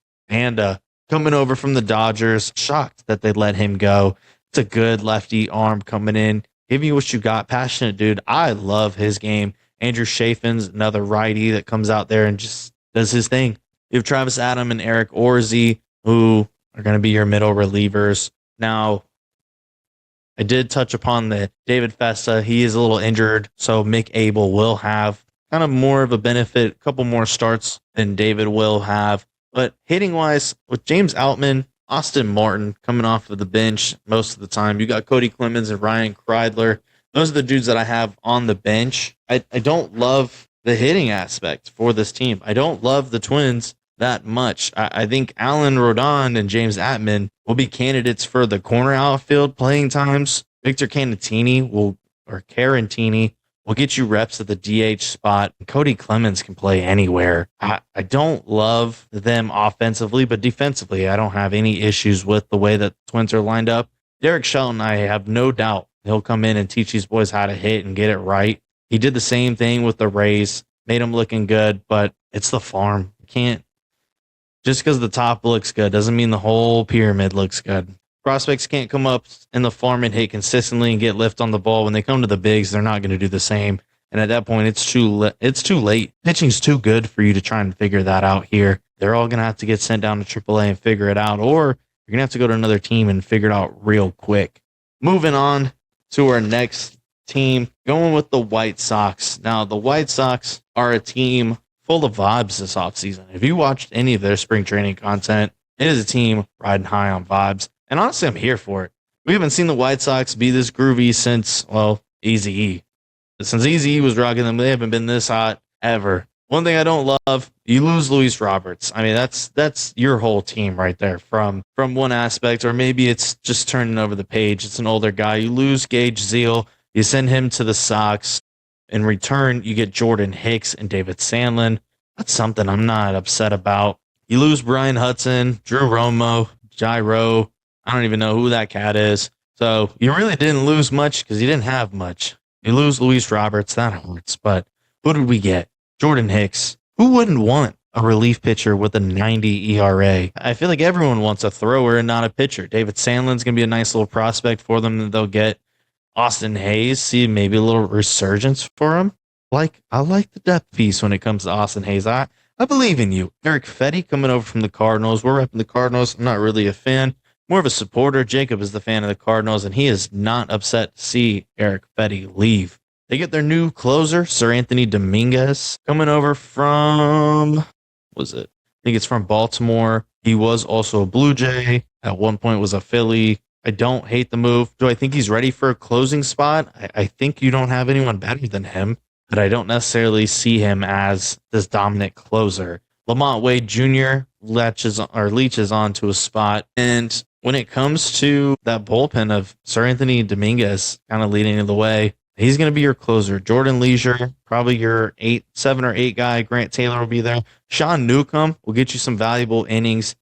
coming over from the Dodgers. Shocked that they let him go. It's a good lefty arm coming in. Give me what you got. Passionate dude. I love his game. Andrew Chafin's another righty that comes out there and just does his thing. You have Travis Adam and Eric Orzi, who are going to be your middle relievers. Now, I did touch upon the David Festa. He is a little injured, so Mick Abel will have kind of more of a benefit, a couple more starts than David will have. But hitting-wise, with James Outman, Austin Martin coming off of the bench most of the time, you got Cody Clemens and Ryan Kreidler. Those are the dudes that I have on the bench. I don't love the hitting aspect for this team. I don't love the Twins that much. I think Alan Rodon and James Atman will be candidates for the corner outfield playing times. Victor Carantini will get you reps at the DH spot. Cody Clemens can play anywhere. I don't love them offensively, but defensively, I don't have any issues with the way that the Twins are lined up. Derek Shelton, I have no doubt he'll come in and teach these boys how to hit and get it right. He did the same thing with the Rays. made him looking good, but it's the farm. Can't just because the top looks good doesn't mean the whole pyramid looks good. Prospects can't come up in the farm and hit consistently and get lift on the ball. When they come to the bigs, they're not going to do the same. And at that point, it's too late. Pitching's too good for you to try and figure that out here. They're all going to have to get sent down to AAA and figure it out, or you're going to have to go to another team and figure it out real quick. Moving on to our next team, going with the White Sox. Now, the White Sox are a team full of vibes this offseason. If you watched any of their spring training content, it is a team riding high on vibes. And honestly, I'm here for it. We haven't seen the White Sox be this groovy since, well, Eazy-E. Since Eazy-E was rocking them, they haven't been this hot ever. One thing I don't love, you lose Luis Roberts. I mean, that's your whole team right there from one aspect, or maybe it's just turning over the page. It's an older guy. You lose Gage Zeal. You send him to the Sox. In return, you get Jordan Hicks and David Sandlin. That's something I'm not upset about. You lose Brian Hudson, Drew Romo, Gyro. I don't even know who that cat is. So you really didn't lose much because you didn't have much. You lose Luis Roberts. That hurts. But who did we get? Jordan Hicks. Who wouldn't want a relief pitcher with a 90 ERA? I feel like everyone wants a thrower and not a pitcher. David Sandlin's going to be a nice little prospect for them that they'll get. Austin Hayes, see maybe a little resurgence for him. I like the depth piece when it comes to Austin Hayes. I believe in you. Eric Fetty coming over from the Cardinals. We're repping the Cardinals. I'm not really a fan. More of a supporter. Jacob is the fan of the Cardinals, and he is not upset to see Eric Fetty leave. They get their new closer, Sir Anthony Dominguez, coming over from, I think it's from Baltimore. He was also a Blue Jay. At one point was a Philly. I don't hate the move. Do I think he's ready for a closing spot? I think you don't have anyone better than him, but I don't necessarily see him as this dominant closer. Lamont Wade Jr. leeches onto a spot. And when it comes to that bullpen of Sir Anthony Dominguez kind of leading the way, he's going to be your closer. Jordan Leisure, probably your 7 or 8 guy. Grant Taylor will be there. Sean Newcomb will get you some valuable innings.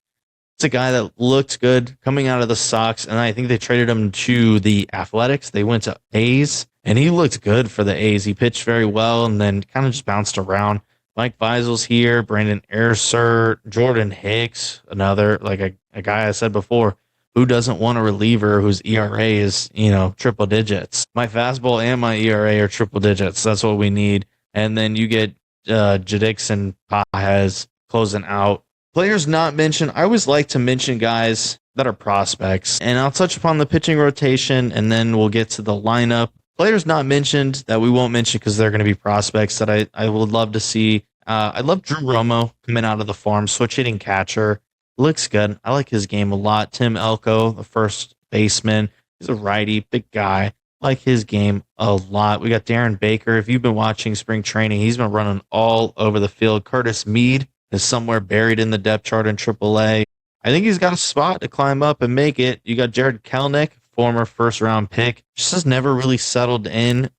It's a guy that looked good coming out of the Sox, and I think they traded him to the Athletics. They went to A's, and he looked good for the A's. He pitched very well and then kind of just bounced around. Mike Vizsel's here, Brandon Erser, Jordan Hicks, another, like a guy I said before, who doesn't want a reliever whose ERA is, triple digits? My fastball and my ERA are triple digits. That's what we need. And then you get Jadix and Pajes closing out. Players not mentioned. I always like to mention guys that are prospects. And I'll touch upon the pitching rotation, and then we'll get to the lineup. Players not mentioned that we won't mention because they're going to be prospects that I would love to see. I love Drew Romo coming out of the farm, switch hitting catcher. Looks good. I like his game a lot. Tim Elko, the first baseman. He's a righty, big guy. I like his game a lot. We got Darren Baker. If you've been watching spring training, he's been running all over the field. Curtis Mead is somewhere buried in the depth chart in AAA. I think he's got a spot to climb up and make it. You got Jared Kelenic, former first-round pick. Just has never really settled in.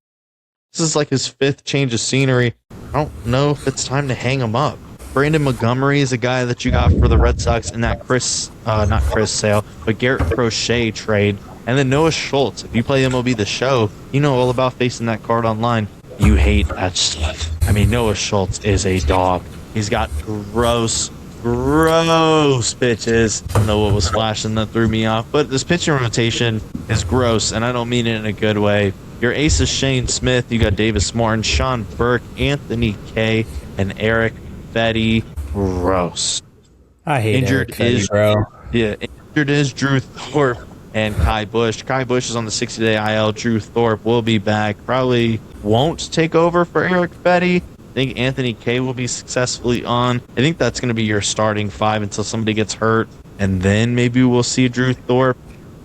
This is like his 5th change of scenery. I don't know if it's time to hang him up. Brandon Montgomery is a guy that you got for the Red Sox in that not Chris Sale, but Garrett Crochet trade. And then Noah Schultz. If you play MLB The Show, you know all about facing that card online. You hate that stuff. I mean, Noah Schultz is a dog. He's got gross pitches. I don't know what was flashing that threw me off, but this pitching rotation is gross, and I don't mean it in a good way. Your ace is Shane Smith. You got Davis Martin, Sean Burke, Anthony Kay, and Eric Fetty. Gross. I hate injured Eric Fetty, bro. Yeah, injured is Drew Thorpe and Kai Bush. Kai Bush is on the 60-day IL. Drew Thorpe will be back. Probably won't take over for Eric Fetty. I think Anthony Kay will be successfully on. I think that's going to be your starting 5 until somebody gets hurt, and then maybe we'll see Drew Thorpe.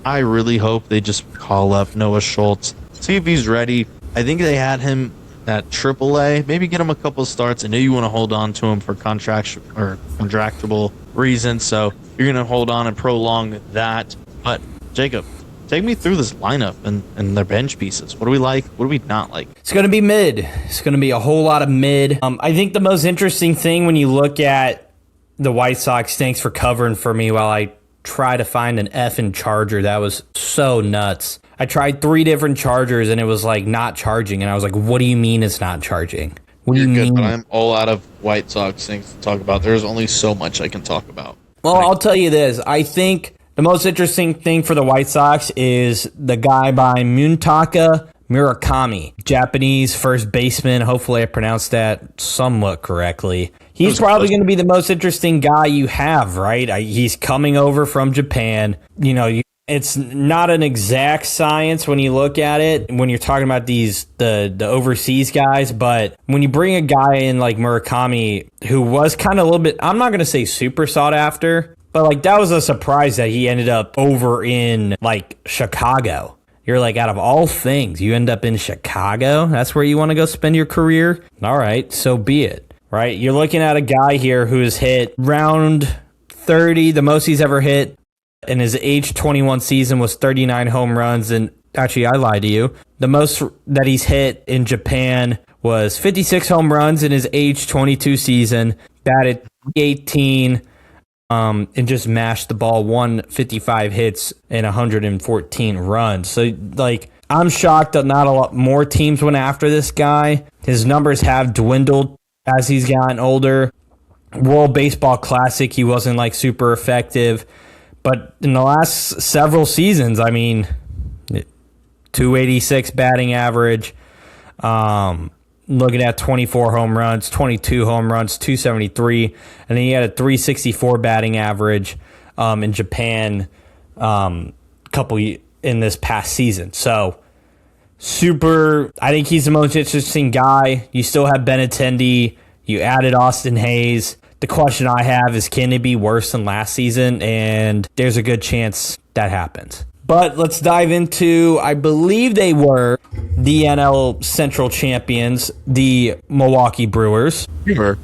I really hope they just call up Noah Schultz, see if he's ready. I think they had him at AAA. Maybe get him a couple starts. I know you want to hold on to him for contractual reasons, so you're going to hold on and prolong that. But Jacob, take me through this lineup and their bench pieces. What do we like? What do we not like? It's going to be mid. It's going to be a whole lot of mid. I think the most interesting thing when you look at the White Sox, thanks for covering for me while I try to find an effing charger. That was so nuts. I tried 3 different chargers and it was like not charging. And I was like, what do you mean it's not charging? What You're do you good, but mean? I'm all out of White Sox things to talk about. There's only so much I can talk about. Well, I'll tell you this. I think the most interesting thing for the White Sox is the guy by Muntaka Murakami, Japanese first baseman. Hopefully I pronounced that somewhat correctly. He's probably going to be the most interesting guy you have, right? He's coming over from Japan. You know, it's not an exact science when you look at it when you're talking about the overseas guys, but when you bring a guy in like Murakami, who was kind of a little bit, I'm not going to say super sought after, but like that was a surprise that he ended up over in like Chicago. You're like, out of all things, you end up in Chicago? That's where you want to go spend your career? All right, so be it. Right, you're looking at a guy here who has hit round 30, the most he's ever hit in his age 21 season was 39 home runs. And actually, I lied to you. The most that he's hit in Japan was 56 home runs in his age 22 season, batted 18, and just mashed the ball, 155 hits and 114 runs. So, like, I'm shocked that not a lot more teams went after this guy. His numbers have dwindled as he's gotten older. World Baseball Classic, he wasn't like super effective. But in the last several seasons, I mean, 286 batting average, looking at 24 home runs, 22 home runs, 273. And then he had a 364 batting average in Japan in this past season. So, I think he's the most interesting guy. You still have Benintendi. You added Austin Hayes. The question I have is, can it be worse than last season? And there's a good chance that happens. But let's dive into, I believe they were the NL Central champions, the Milwaukee Brewers. Beaver.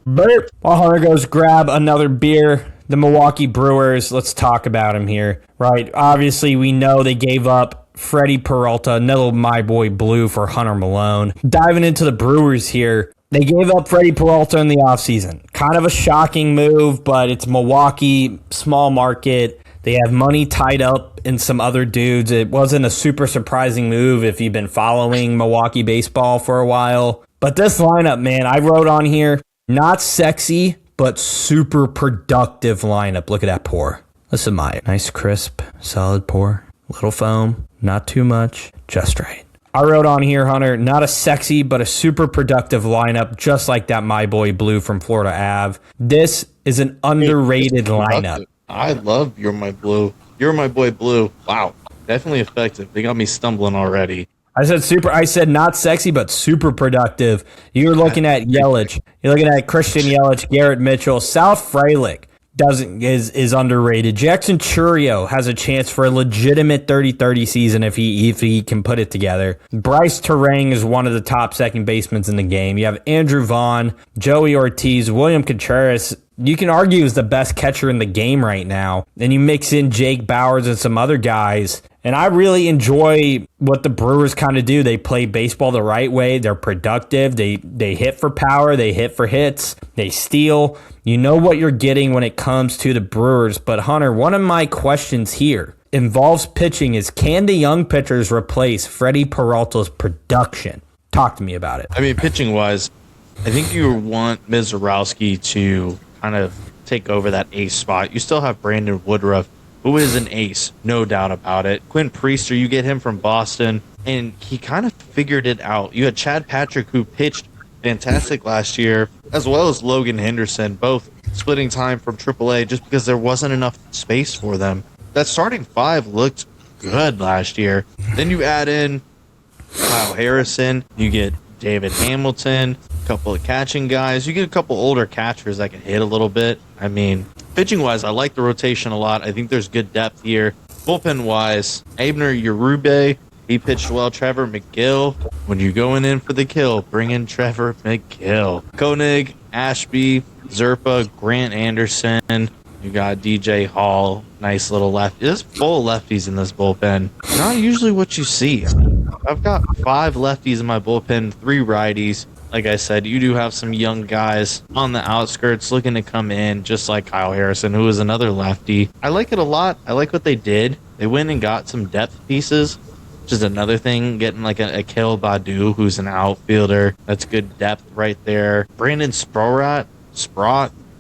But while Hunter goes grab another beer, the Milwaukee Brewers, let's talk about them here. Right, obviously we know they gave up Freddie Peralta, another my boy Blue for Hunter Malone. Diving into the Brewers here, they gave up Freddie Peralta in the offseason. Kind of a shocking move, but it's Milwaukee, small market. They have money tied up in some other dudes. It wasn't a super surprising move if you've been following Milwaukee baseball for a while. But this lineup, man, I wrote on here, not sexy, but super productive lineup. Look at that pour. Listen, my nice, crisp, solid pour. Little foam, not too much, just right. I wrote on here, Hunter, not a sexy, but a super productive lineup, just like that my boy Blue from Florida Ave. This is an underrated lineup. I love You're My Blue. You're My Boy Blue. Wow. Definitely effective. They got me stumbling already. I said not sexy, but super productive. You're looking at Yelich. You're looking at Christian Yelich, Garrett Mitchell, Sal Frelick. Is underrated. Jackson Churio has a chance for a legitimate 30-30 season if he can put it together. Bryce Terang is one of the top second basemen in the game. You have Andrew Vaughn, Joey Ortiz, William Contreras. You can argue is the best catcher in the game right now. Then you mix in Jake Bowers and some other guys. And I really enjoy what the Brewers kind of do. They play baseball the right way. They're productive. They hit for power. They hit for hits. They steal. You know what you're getting when it comes to the Brewers. But, Hunter, one of my questions here involves pitching is, can the young pitchers replace Freddie Peralta's production? Talk to me about it. I mean, pitching-wise, I think you want Mizorowski to kind of take over that ace spot. You still have Brandon Woodruff, who is an ace, no doubt about it. Quinn Priester, you get him from Boston, and he kind of figured it out. You had Chad Patrick, who pitched fantastic last year, as well as Logan Henderson, both splitting time from AAA just because there wasn't enough space for them. That starting five looked good last year. Then you add in Kyle Harrison, you get David Hamilton, a couple of catching guys. You get a couple older catchers that can hit a little bit. I mean, pitching-wise, I like the rotation a lot. I think there's good depth here. Bullpen-wise, Abner Urube, he pitched well. Trevor McGill, when you're going in for the kill, bring in Trevor McGill. Koenig, Ashby, Zerpa, Grant Anderson. You got DJ Hall, nice little left. There's full lefties in this bullpen. Not usually what you see. I've got 5 lefties in my bullpen, 3 righties. Like I said, you do have some young guys on the outskirts looking to come in, just like Kyle Harrison, who is another lefty. I like it a lot. I like what they did. They went and got some depth pieces. which is another thing. Getting like a Akil Badu, who's an outfielder. That's good depth right there. Brandon Sprott,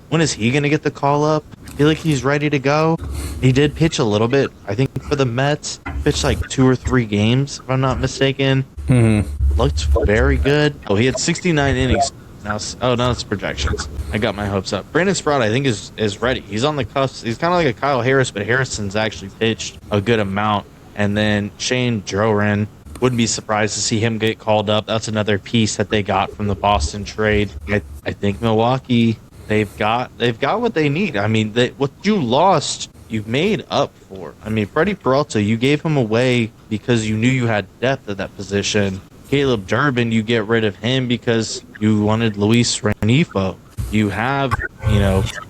when is he going to get the call up? I feel like he's ready to go. He did pitch a little bit, I think, for the Mets. Pitched like 2 or 3 games, if I'm not mistaken. Looked very good. Oh, he had 69 innings. Now it's projections. I got my hopes up. Brandon Sprout, I think, is ready. He's on the cusp. He's kind of like a Kyle Harris, but Harrison's actually pitched a good amount. And then Shane Droren, wouldn't be surprised to see him get called up. That's another piece that they got from the Boston trade. I think Milwaukee, they've got what they need. I mean, what you lost, you've made up for. I mean, Freddie Peralta, you gave him away because you knew you had depth at that position. Caleb Durbin, you get rid of him because you wanted Luis Renifo. You have,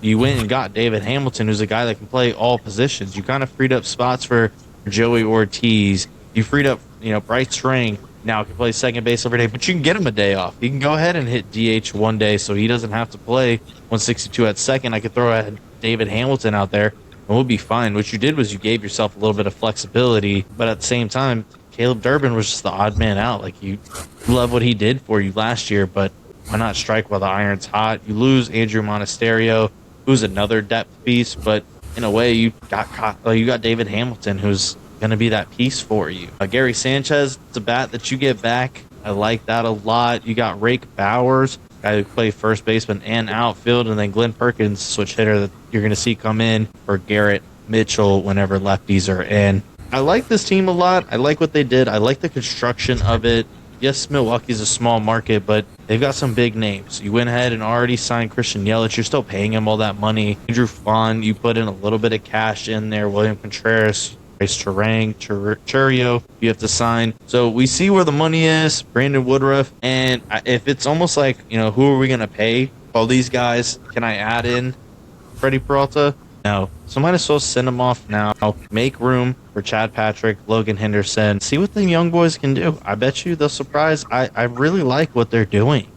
you went and got David Hamilton, who's a guy that can play all positions. You kind of freed up spots for Joey Ortiz. You freed up, Bryce Strang now can play second base every day, but you can get him a day off. He can go ahead and hit DH one day, so he doesn't have to play 162 at second. I could throw a David Hamilton out there, and we'll be fine. What you did was you gave yourself a little bit of flexibility, but at the same time, Caleb Durbin was just the odd man out. Like, you love what he did for you last year, but why not strike while the iron's hot? You lose Andrew Monasterio, who's another depth piece, but in a way, you got David Hamilton, who's going to be that piece for you. Gary Sanchez, it's a bat that you get back. I like that a lot. You got Rake Bowers, guy who played first baseman and outfield, and then Glenn Perkins, switch hitter that you're going to see come in for Garrett Mitchell whenever lefties are in. I like this team a lot. I like what they did. I like the construction of it. Yes, Milwaukee's a small market, but they've got some big names. You went ahead and already signed Christian Yelich. You're still paying him all that money. Andrew Vaughn, you put in a little bit of cash in there. William Contreras, Bryce Terang, Churio, you have to sign. So we see where the money is. Brandon Woodruff. And if it's almost like, who are we going to pay all these guys? Can I add in Freddie Peralta? No. So might as well send them off now. Make room for Chad Patrick, Logan Henderson. See what the young boys can do. I bet you they'll surprise. I really like what they're doing.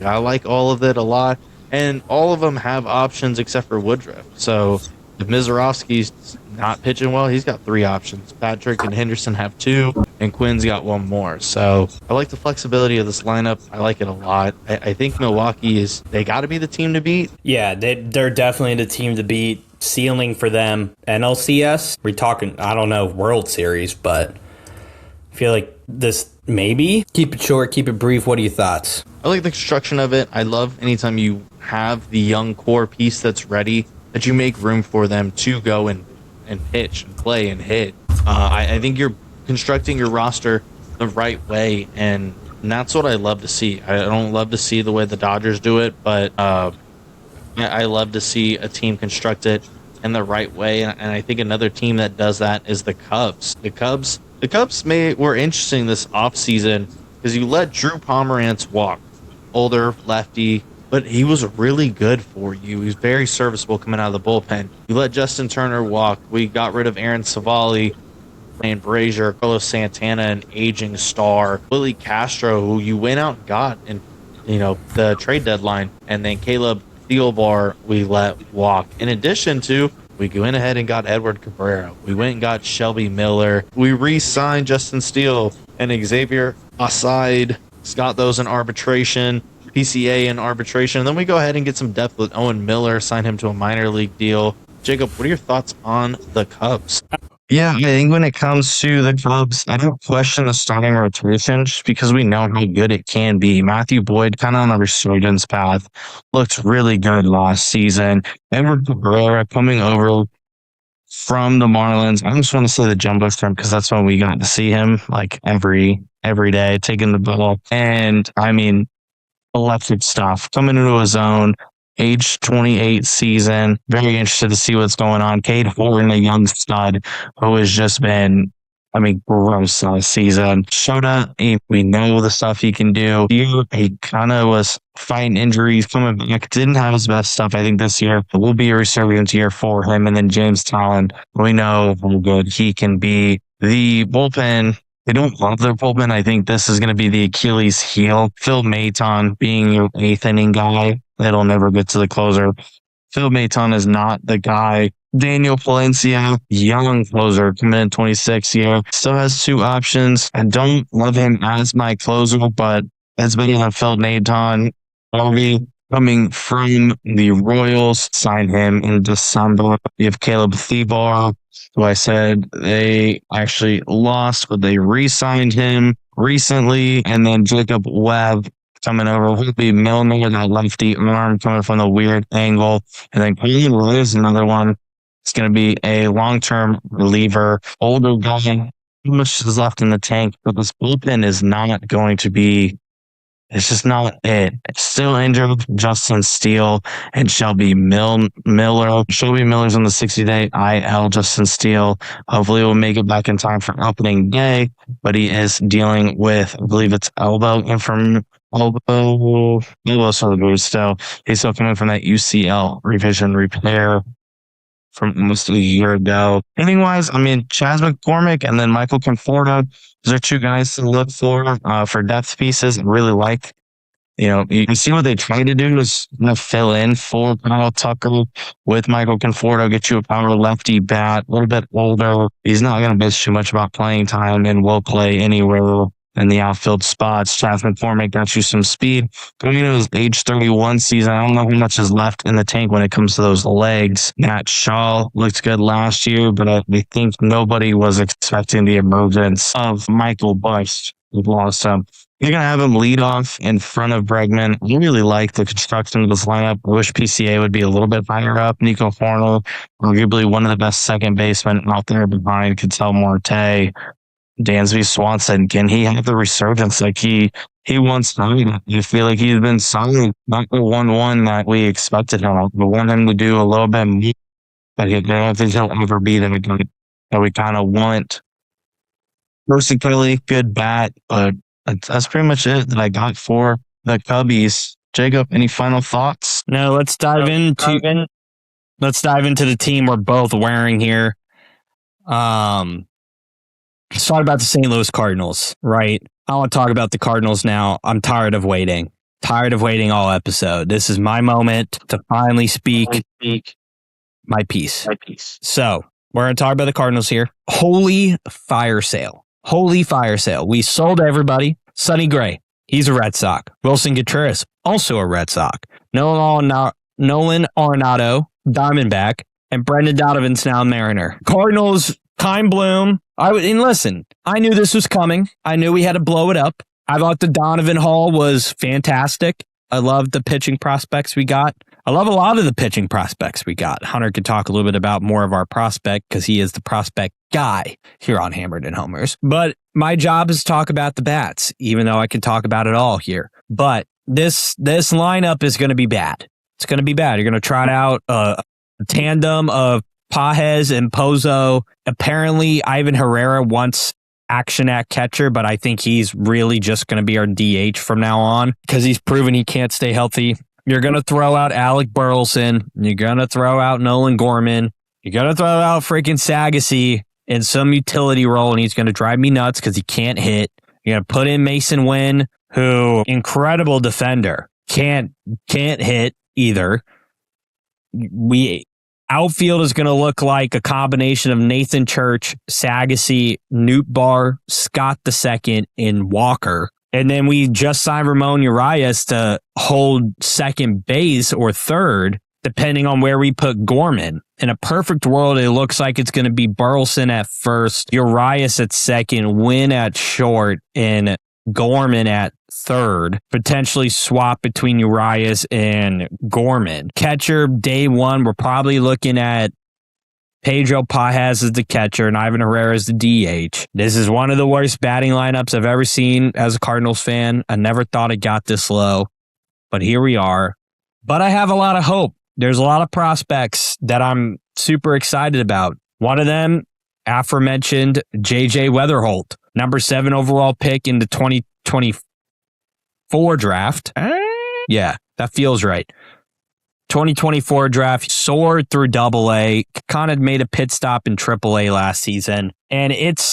I like all of it a lot. And all of them have options except for Woodruff. So if Mizerovsky's not pitching well, he's got 3 options. Patrick and Henderson have 2, and Quinn's got 1 more. So I like the flexibility of this lineup. I like it a lot. I think Milwaukee they got to be the team to beat. Yeah, they're definitely the team to beat. Ceiling for them, NLCS. We're talking, I don't know, World Series, but I feel like this maybe. Keep it short, keep it brief. What are your thoughts? I like the construction of it. I love anytime you have the young core piece that's ready, that you make room for them to go and pitch and play and hit. I think you're constructing your roster the right way, and that's what I love to see. I don't love to see the way the Dodgers do it, but I love to see a team construct it in the right way, and I think another team that does that is the Cubs. The Cubs were interesting this offseason because you let Drew Pomerantz walk, older lefty, but he was really good for you. He was very serviceable coming out of the bullpen. You let Justin Turner walk. We got rid of Aaron Savali, Ryan Brazier, Carlos Santana, an aging star, Willie Castro, who you went out and got in the trade deadline, and then Caleb Thielbar we let walk. In addition to, we went ahead and got Edward Cabrera. We went and got Shelby Miller. We re-signed Justin Steele and Xavier Aside. Got those in arbitration, PCA in arbitration. And then we go ahead and get some depth with Owen Miller, sign him to a minor league deal. Jacob, what are your thoughts on the Cubs? Yeah, I think when it comes to the Cubs, I don't question the starting rotation just because we know how good it can be. Matthew Boyd, kind of on a resurgence path, looked really good last season. Edward Cabrera coming over from the Marlins. I just want to say the jumbo shrimp because that's when we got to see him like every day taking the ball. And I mean, electric stuff coming into his own. Age 28 season. Very interested to see what's going on. Cade Horton, a young stud who has just been, gross last season. Shota, we know the stuff he can do. He kind of was fighting injuries, coming back. Didn't have his best stuff, I think, this year. It will be a resurgence year for him. And then James Talon, we know how good he can be. The bullpen, they don't love their bullpen. I think this is going to be the Achilles heel. Phil Maton being your 8th inning guy. It'll never get to the closer. Phil Maton is not the guy Daniel Palencia, young closer, coming in 26 year, still has 2 options. I don't love him as my closer, but it's better than Phil Naton. Harvey coming from the Royals, signed him in December. You have Caleb Thibar, who I said they actually lost, but they re-signed him recently. And then Jacob Webb coming over. Will be Milner, that lefty arm coming from the weird angle. And then Colin Rose, another one. It's going to be a long-term reliever, older guy. How much is left in the tank? But this bullpen is not going to be. It's just not it. It's still injured. Justin Steele and Shelby Miller. Shelby Miller's on the 60-day IL. Justin Steele hopefully will make it back in time for opening day, but he is dealing with, I believe it's elbow surgery still. He's still coming from that UCL revision repair from almost a year ago. Hitting wise, I mean, Chas McCormick and then Michael Conforto, those are 2 guys to look for depth pieces. I really like, you can see what they try to do is fill in for Kyle Tucker with Michael Conforto, get you a power lefty bat, a little bit older. He's not going to bitch too much about playing time and will play anywhere in the outfield spots. Chas McCormick got you some speed. Going into his age 31 season, I don't know how much is left in the tank when it comes to those legs. Matt Shaw looked good last year, but I think nobody was expecting the emergence of Michael Bush. We've lost him. You're going to have him lead off in front of Bregman. I really like the construction of this lineup. I wish PCA would be a little bit higher up. Nico Horner, arguably one of the best second basemen out there behind Ketel Marte. Dansby Swanson, can he have the resurgence like he once did? You feel like he's been solid, not the 1-1 that we expected him. We want him to do a little bit more, but I don't think he'll ever be the guy that we kind of want. Mercy Kelly, good bat, but that's pretty much it that I got for the Cubbies. Jacob, any final thoughts? No, let's dive into the team we're both wearing here. Let's talk about the St. Louis Cardinals, right? I want to talk about the Cardinals now. I'm tired of waiting. Tired of waiting all episode. This is my moment to finally speak my piece. So, we're going to talk about the Cardinals here. Holy fire sale. We sold everybody. Sonny Gray, he's a Red Sox. Wilson Contreras, also a Red Sox. Nolan Arenado, Diamondback, and Brendan Donovan's now a Mariner. Cardinals, Kyle Bloom. Listen, I knew this was coming. I knew we had to blow it up. I thought the Donovan haul was fantastic. I love the pitching prospects we got. I love a lot of the pitching prospects we got. Hunter could talk a little bit about more of our prospect because he is the prospect guy here on Hammered and Homers. But my job is to talk about the bats, even though I can talk about it all here. But this lineup is going to be bad. It's going to be bad. You're going to trot out a tandem of Pages and Pozo. Apparently, Ivan Herrera wants action at catcher, but I think he's really just going to be our DH from now on because he's proven he can't stay healthy. You're going to throw out Alec Burleson. You're going to throw out Nolan Gorman. You're going to throw out freaking Sagasy in some utility role, and he's going to drive me nuts because he can't hit. You're going to put in Mason Wynn, who, incredible defender, can't hit either. Outfield is going to look like a combination of Nathan Church, Sagasy, Nootbaar, Scott II, and Walker. And then we just signed Ramon Urias to hold second base or third, depending on where we put Gorman. In a perfect world, it looks like it's going to be Burleson at first, Urias at second, Wynn at short, and Gorman at third. Potentially swap between Urias and Gorman. Catcher, day one, we're probably looking at Pedro Pages as the catcher and Ivan Herrera as the DH. This is one of the worst batting lineups I've ever seen as a Cardinals fan. I never thought it got this low, but here we are. But I have a lot of hope. There's a lot of prospects that I'm super excited about. One of them, aforementioned JJ Weatherholt, number 7 overall pick in the 2024 draft. Yeah, that feels right. 2024 draft, soared through AA, kind of made a pit stop in AAA last season, and it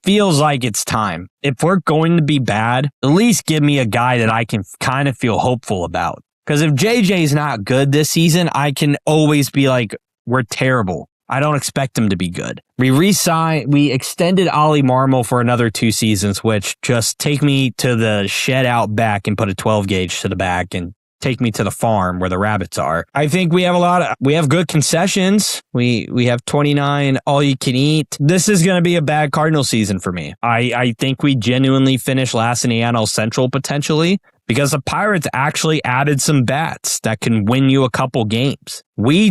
feels like it's time. If we're going to be bad, at least give me a guy that I can kind of feel hopeful about. Because if JJ's not good this season, I can always be like, we're terrible. I don't expect him to be good. We extended Ollie Marmol for another 2 seasons, which just take me to the shed out back and put a 12 gauge to the back and take me to the farm where the rabbits are. I think we have good concessions. We have 29 all you can eat. This is going to be a bad Cardinal season for me. I think we genuinely finish last in the NL Central potentially, because the Pirates actually added some bats that can win you a couple games. We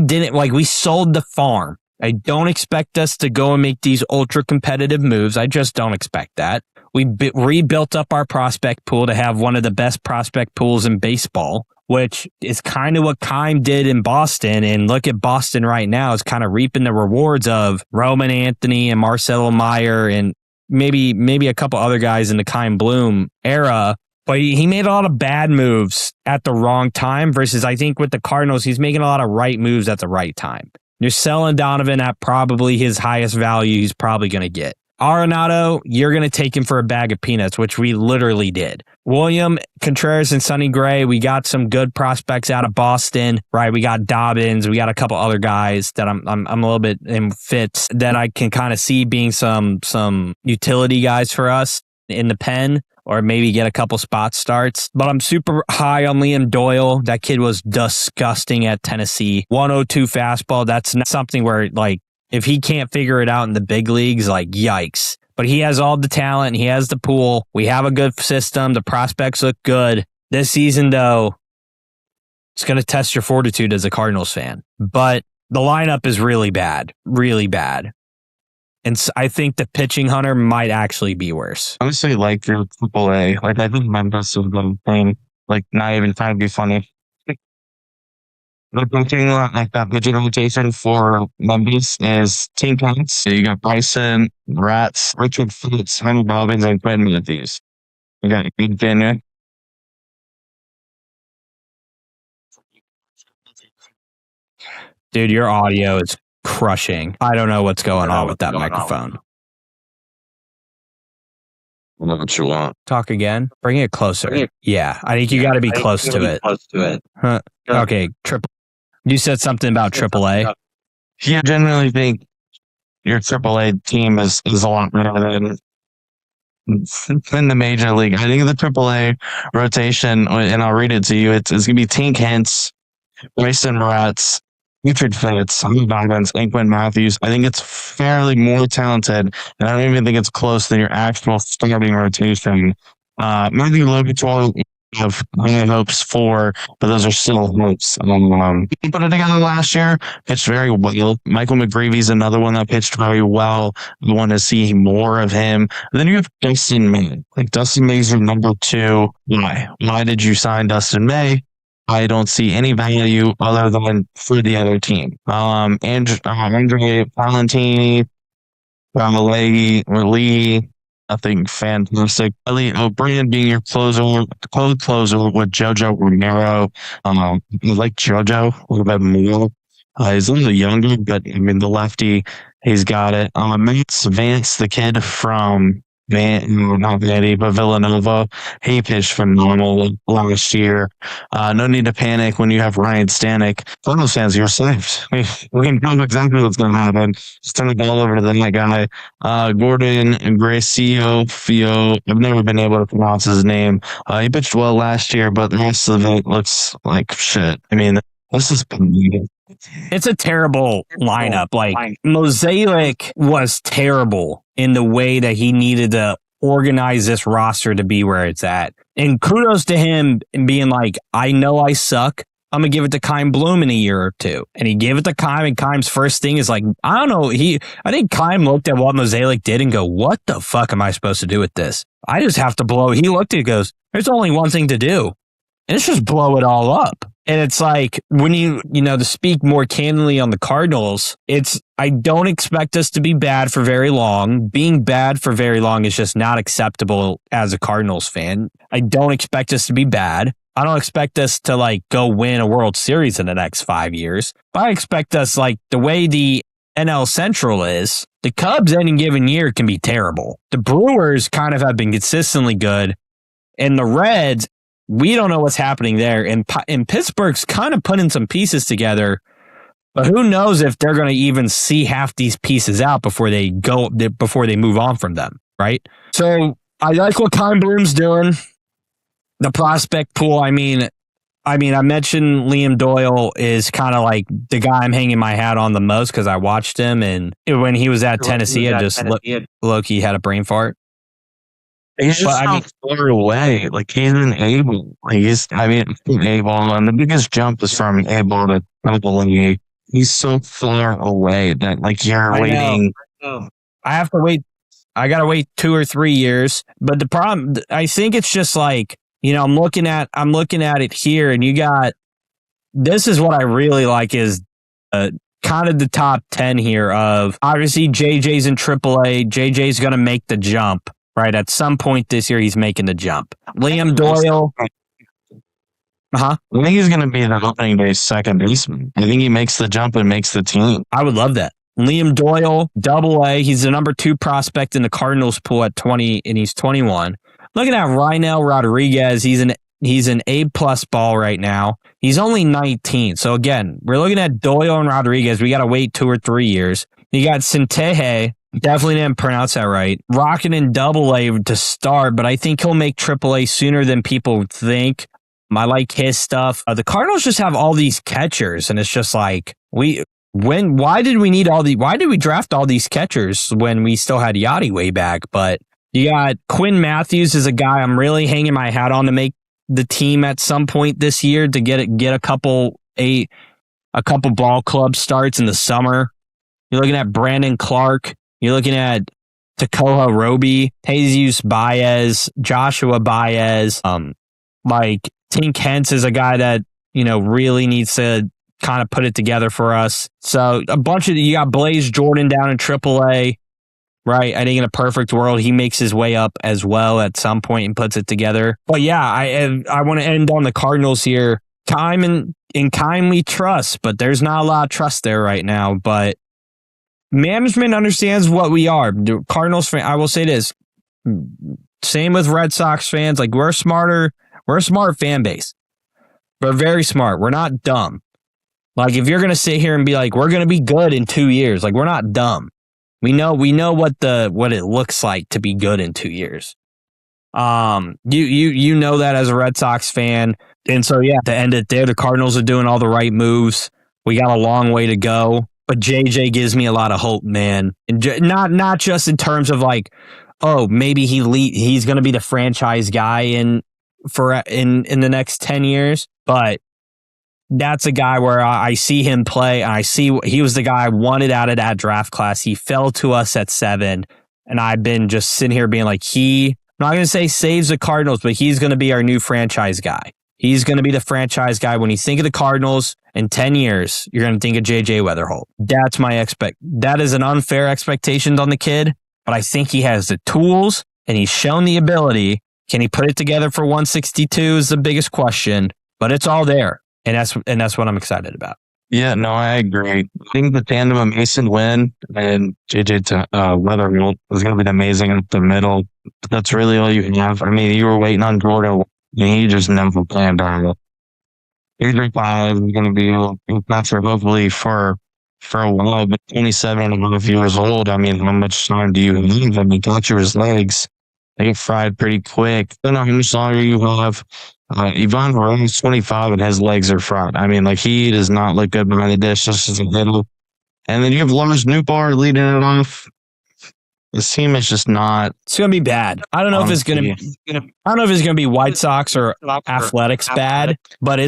sold the farm. I don't expect us to go and make these ultra competitive moves. I just don't expect that. We rebuilt up our prospect pool to have one of the best prospect pools in baseball, which is kind of what Keim did in Boston. And look at Boston right now is kind of reaping the rewards of Roman Anthony and Marcelo Meyer and maybe a couple other guys in the Keim Bloom era. But he made a lot of bad moves at the wrong time versus I think with the Cardinals, he's making a lot of right moves at the right time. You're selling Donovan at probably his highest value he's probably going to get. Arenado, you're going to take him for a bag of peanuts, which we literally did. William Contreras and Sonny Gray, we got some good prospects out of Boston, right? We got Dobbins, we got a couple other guys that I'm a little bit in fits that I can kind of see being some utility guys for us in the pen, or maybe get a couple spot starts. But I'm super high on Liam Doyle. That kid was disgusting at Tennessee. 102 fastball. That's not something where, like, if he can't figure it out in the big leagues, like, yikes. But he has all the talent. He has the pool. We have a good system. The prospects look good. This season, though, it's going to test your fortitude as a Cardinals fan. But the lineup is really bad. Really bad. And I think the pitching hunter might actually be worse. Honestly, like your AAA, like I think Memphis is the thing, like not even trying to be funny. The pitching, like that pitching rotation for Memphis is Team Counts. So you got Bryson, Rats, Richard Phillips, Henry Dobbins, and Quentin Matthews. You got Virginia. Dude, your audio is crushing. I don't know what's going on with that microphone. I know what you want. Talk again. Bring it closer. Yeah, I think you got to be close to it. Huh. Okay, triple. You said something about AAA. Yeah, I generally think your AAA team is a lot better than the major league. I think the AAA rotation, and I'll read it to you. It's going to be Tink Hintz, Bryson Rats, Richard Phillips, Sonny Dobbins, and Quentin Matthews. I think it's fairly more talented, and I don't even think it's close to your actual starting rotation. Matthew Locator, have high hopes for, but those are still hopes. He put it together last year, pitched very well. Michael McGreevy's another one that pitched very well. I want to see more of him. And then you have Dustin May. Like, Dustin May's your number 2. Why? Why did you sign Dustin May? I don't see any value other than for the other team. Andre Valentini, Lee, nothing fantastic. Elliot O'Brien being your closer with JoJo Romero. I like JoJo a little bit more. He's a little younger, but I mean, the lefty, he's got it. Matt Vance, the kid from not Vandy, but Villanova. He pitched phenomenal last year. No need to panic when you have Ryan Stanek. Cardinals fans, you're saved. We know exactly what's going to happen. Just turn the ball over to that guy. Gordon Gracio Fio. I've never been able to pronounce his name. He pitched well last year, but the rest of it looks like shit. I mean, this is it's a terrible lineup. Like, Mosaic was terrible in the way that he needed to organize this roster to be where it's at. And kudos to him in being like, I know I suck. I'm going to give it to Keim Bloom in a year or 2. And he gave it to Keim, and Keim's first thing is like, I don't know. I think Keim looked at what Mosaic did and go, what the fuck am I supposed to do with this? I just have to blow. He looked at it and goes, there's only one thing to do. And it's just blow it all up. And it's like, when to speak more candidly on the Cardinals, I don't expect us to be bad for very long. Being bad for very long is just not acceptable as a Cardinals fan. I don't expect us to be bad. I don't expect us to go win a World Series in the next 5 years. But I expect us, the way the NL Central is, the Cubs any given year can be terrible. The Brewers kind of have been consistently good. And the Reds, we don't know what's happening there. And Pittsburgh's kind of putting some pieces together. But who knows if they're going to even see half these pieces out before they move on from them, right? So I like what Kyle Bloom's doing. The prospect pool, I mentioned Liam Doyle is kind of like the guy I'm hanging my hat on the most because I watched him, and when he was at Tennessee, Loki had a brain fart. He's just far away. Like, he's an able. Able, and the biggest jump is from able to double. He's so far away that, like, you're waiting. I have to wait. I got to wait 2 or 3 years. But the problem, I think it's just like, I'm looking at it here, and you got, this is what I really like is kind of the top 10 here of, obviously, JJ's in AAA. JJ's going to make the jump, right? At some point this year, he's making the jump. Liam Doyle. I think he's going to be the opening day second baseman. I think he makes the jump and makes the team. I would love that. Liam Doyle, AA. He's the number 2 prospect in the Cardinals pool at 20, and he's 21. Looking at Rynel Rodriguez, he's an A+ ball right now. He's only 19. So again, we're looking at Doyle and Rodriguez. We got to wait 2 or 3 years. You got Centeje. Definitely didn't pronounce that right. Rocking in AA to start, but I think he'll make AAA sooner than people think. I like his stuff. The Cardinals just have all these catchers, and it's just like, why did we draft all these catchers when we still had Yachty way back? But you got Quinn Matthews is a guy I'm really hanging my hat on to make the team at some point this year to get a couple ball club starts in the summer. You're looking at Brandon Clark. You're looking at Takoha Roby, Jesus Baez, Joshua Baez. Like Tink Hence is a guy that, really needs to kind of put it together for us. So you got Blaze Jordan down in AAA, right? I think in a perfect world, he makes his way up as well at some point and puts it together. But yeah, I want to end on the Cardinals here. Time and kindly trust, but there's not a lot of trust there right now. But management understands what we are. The Cardinals fan, I will say this. Same with Red Sox fans. Like, we're a smart fan base. We're very smart. We're not dumb. Like, if you're going to sit here and be like, we're going to be good in 2 years, like, we're not dumb. We know what it looks like to be good in 2 years. You know that as a Red Sox fan. And so, yeah, to end it there, the Cardinals are doing all the right moves. We got a long way to go. But JJ gives me a lot of hope, man. And not just in terms of like, oh, maybe he's going to be the franchise guy in the next 10 years, but that's a guy where I see him play, and I see he was the guy I wanted out of that draft class. He fell to us at 7, and I've been just sitting here being like, I'm not going to say saves the Cardinals, but he's going to be our new franchise guy. He's going to be the franchise guy. When you think of the Cardinals in 10 years, you're going to think of JJ Weatherholt. That's that is an unfair expectation on the kid, but I think he has the tools, and he's shown the ability. Can he put it together for 162 is the biggest question, but it's all there. And that's what I'm excited about. Yeah, no, I agree. I think the tandem of Mason Wynn and JJ Weatherholt is going to be amazing up the middle. But that's really all you can have. I mean, you were waiting on Jordan, and he just never planned on it. 35 is going to be not for hopefully for a while, but 27 and a half years old. I mean, how much time do you have? I mean, touch his legs. They get fried pretty quick. I don't know how much longer you have. Ivan Morales, 25, and his legs are fried. I mean, like, he does not look good behind the dish, just as a hitter. And then you have Lars Nootbaar leading it off. This team is just not. It's gonna be bad. I don't know if it's gonna be White Sox or Athletics bad, but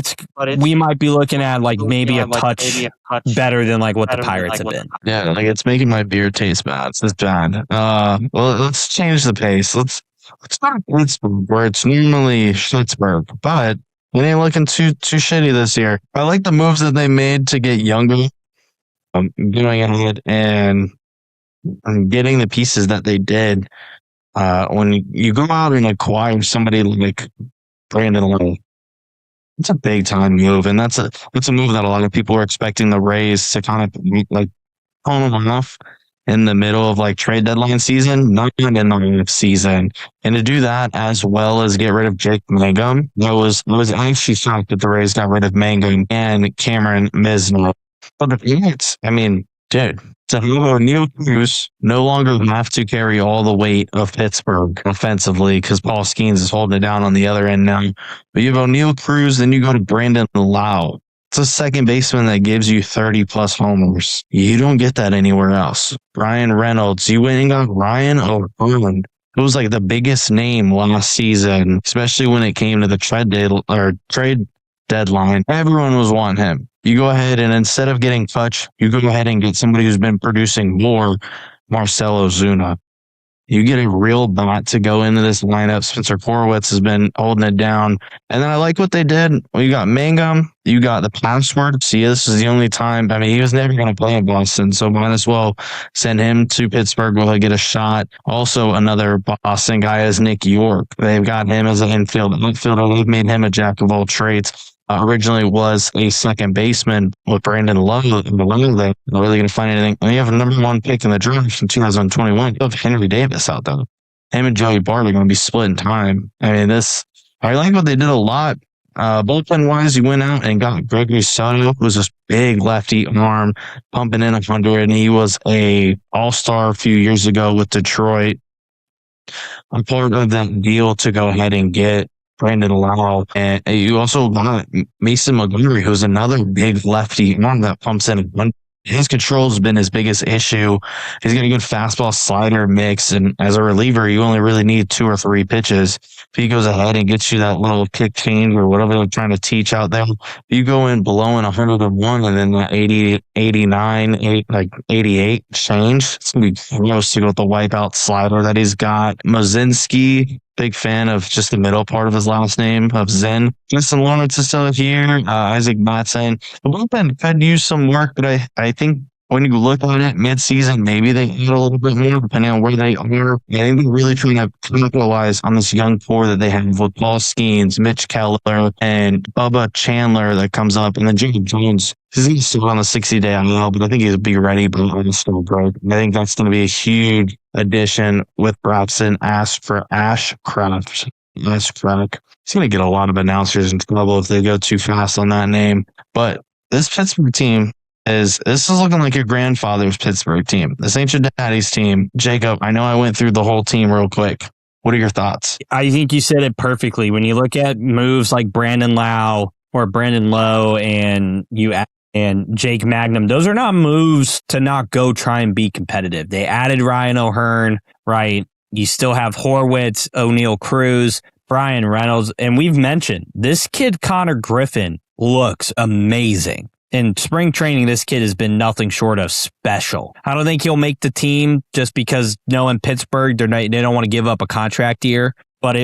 we might be looking at like maybe a touch better than like what the Pirates have been. Yeah, like, it's making my beer taste bad. It's bad. Well, let's change the pace. Let's start with Pittsburgh, where it's normally Pittsburgh, but it ain't looking too shitty this year. I like the moves that they made to get younger, going ahead and getting the pieces that they did. When you go out and acquire somebody like Brandon Lowe, it's a big time move, and that's a move that a lot of people were expecting the Rays to kind of like pull them off in the middle of like trade deadline season, not in the off season. And to do that as well as get rid of Jake Mangum, I was actually shocked that the Rays got rid of Mangum and Cameron Misner. But the Pirates, I mean, dude, to have O'Neal Cruz no longer have to carry all the weight of Pittsburgh offensively because Paul Skeens is holding it down on the other end now. But you have O'Neal Cruz, then you go to Brandon Lau. It's a second baseman that gives you 30 plus homers. You don't get that anywhere else. Brian Reynolds, you went and got Ryan O'Hearn. It was like the biggest name last season, especially when it came to the trade deadline. Everyone was wanting him. You go ahead and instead of getting Kutch, you go ahead and get somebody who's been producing more, Marcelo Zuna. You get a real bat to go into this lineup. Spencer Horwitz has been holding it down. And then I like what they did. Well, you got Mangum. You got the password. See, this is the only time. I mean, he was never going to play in Boston, so might as well send him to Pittsburgh while they get a shot. Also, another Boston guy is Nick York. They've got him as an outfielder. They've made him a jack of all trades. Originally was a second baseman with Brandon Lowe. They're not really going to find anything. And you have a number one pick in the draft in 2021. You have Henry Davis out there. Him and Joey Bart are going to be splitting time. I mean, I like what they did a lot. Bullpen wise, you went out and got Gregory Soto, who's this big lefty arm pumping in 100. And he was a all-star a few years ago with Detroit. I'm part of that deal to go ahead and get Brandon Lau, and you also got Mason Montgomery, who's another big lefty arm that pumps in. His control has been his biggest issue. He's got a good fastball slider mix, and as a reliever, you only really need 2 or 3 pitches. If he goes ahead and gets you that little kick change or whatever they're trying to teach out there, you go in blowing 101 and then that 80, 89, 88 change. It's going to be gross to go with the wipeout slider that he's got. Mazinski, big fan of just the middle part of his last name, of Zen. Justin Lawrence is still here. Isaac Matson. The bullpen could use some work, but I think when you look at it mid-season, maybe they need a little bit more depending on where they are. I think they're really trying to capitalize on this young core that they have with Paul Skeens, Mitch Keller, and Bubba Chandler that comes up. And then Jacob Jones, he's still on the 60-day IL, but I think he'll be ready, but it's still great. I think that's going to be a huge addition with Brapson Ashcraft. He's going to get a lot of announcers in trouble if they go too fast on that name. But this Pittsburgh team, this is looking like your grandfather's Pittsburgh team. This ain't your daddy's team. Jacob, I know I went through the whole team real quick. What are your thoughts? I think you said it perfectly. When you look at moves like Brandon Lau or Brandon Lowe and Jake Magnum, those are not moves to not go try and be competitive. They added Ryan O'Hearn, right? You still have Horwitz, O'Neal Cruz, Brian Reynolds, and we've mentioned this kid Connor Griffin looks amazing. In spring training, this kid has been nothing short of special. I don't think he'll make the team just because knowing Pittsburgh, they don't want to give up a contract year. But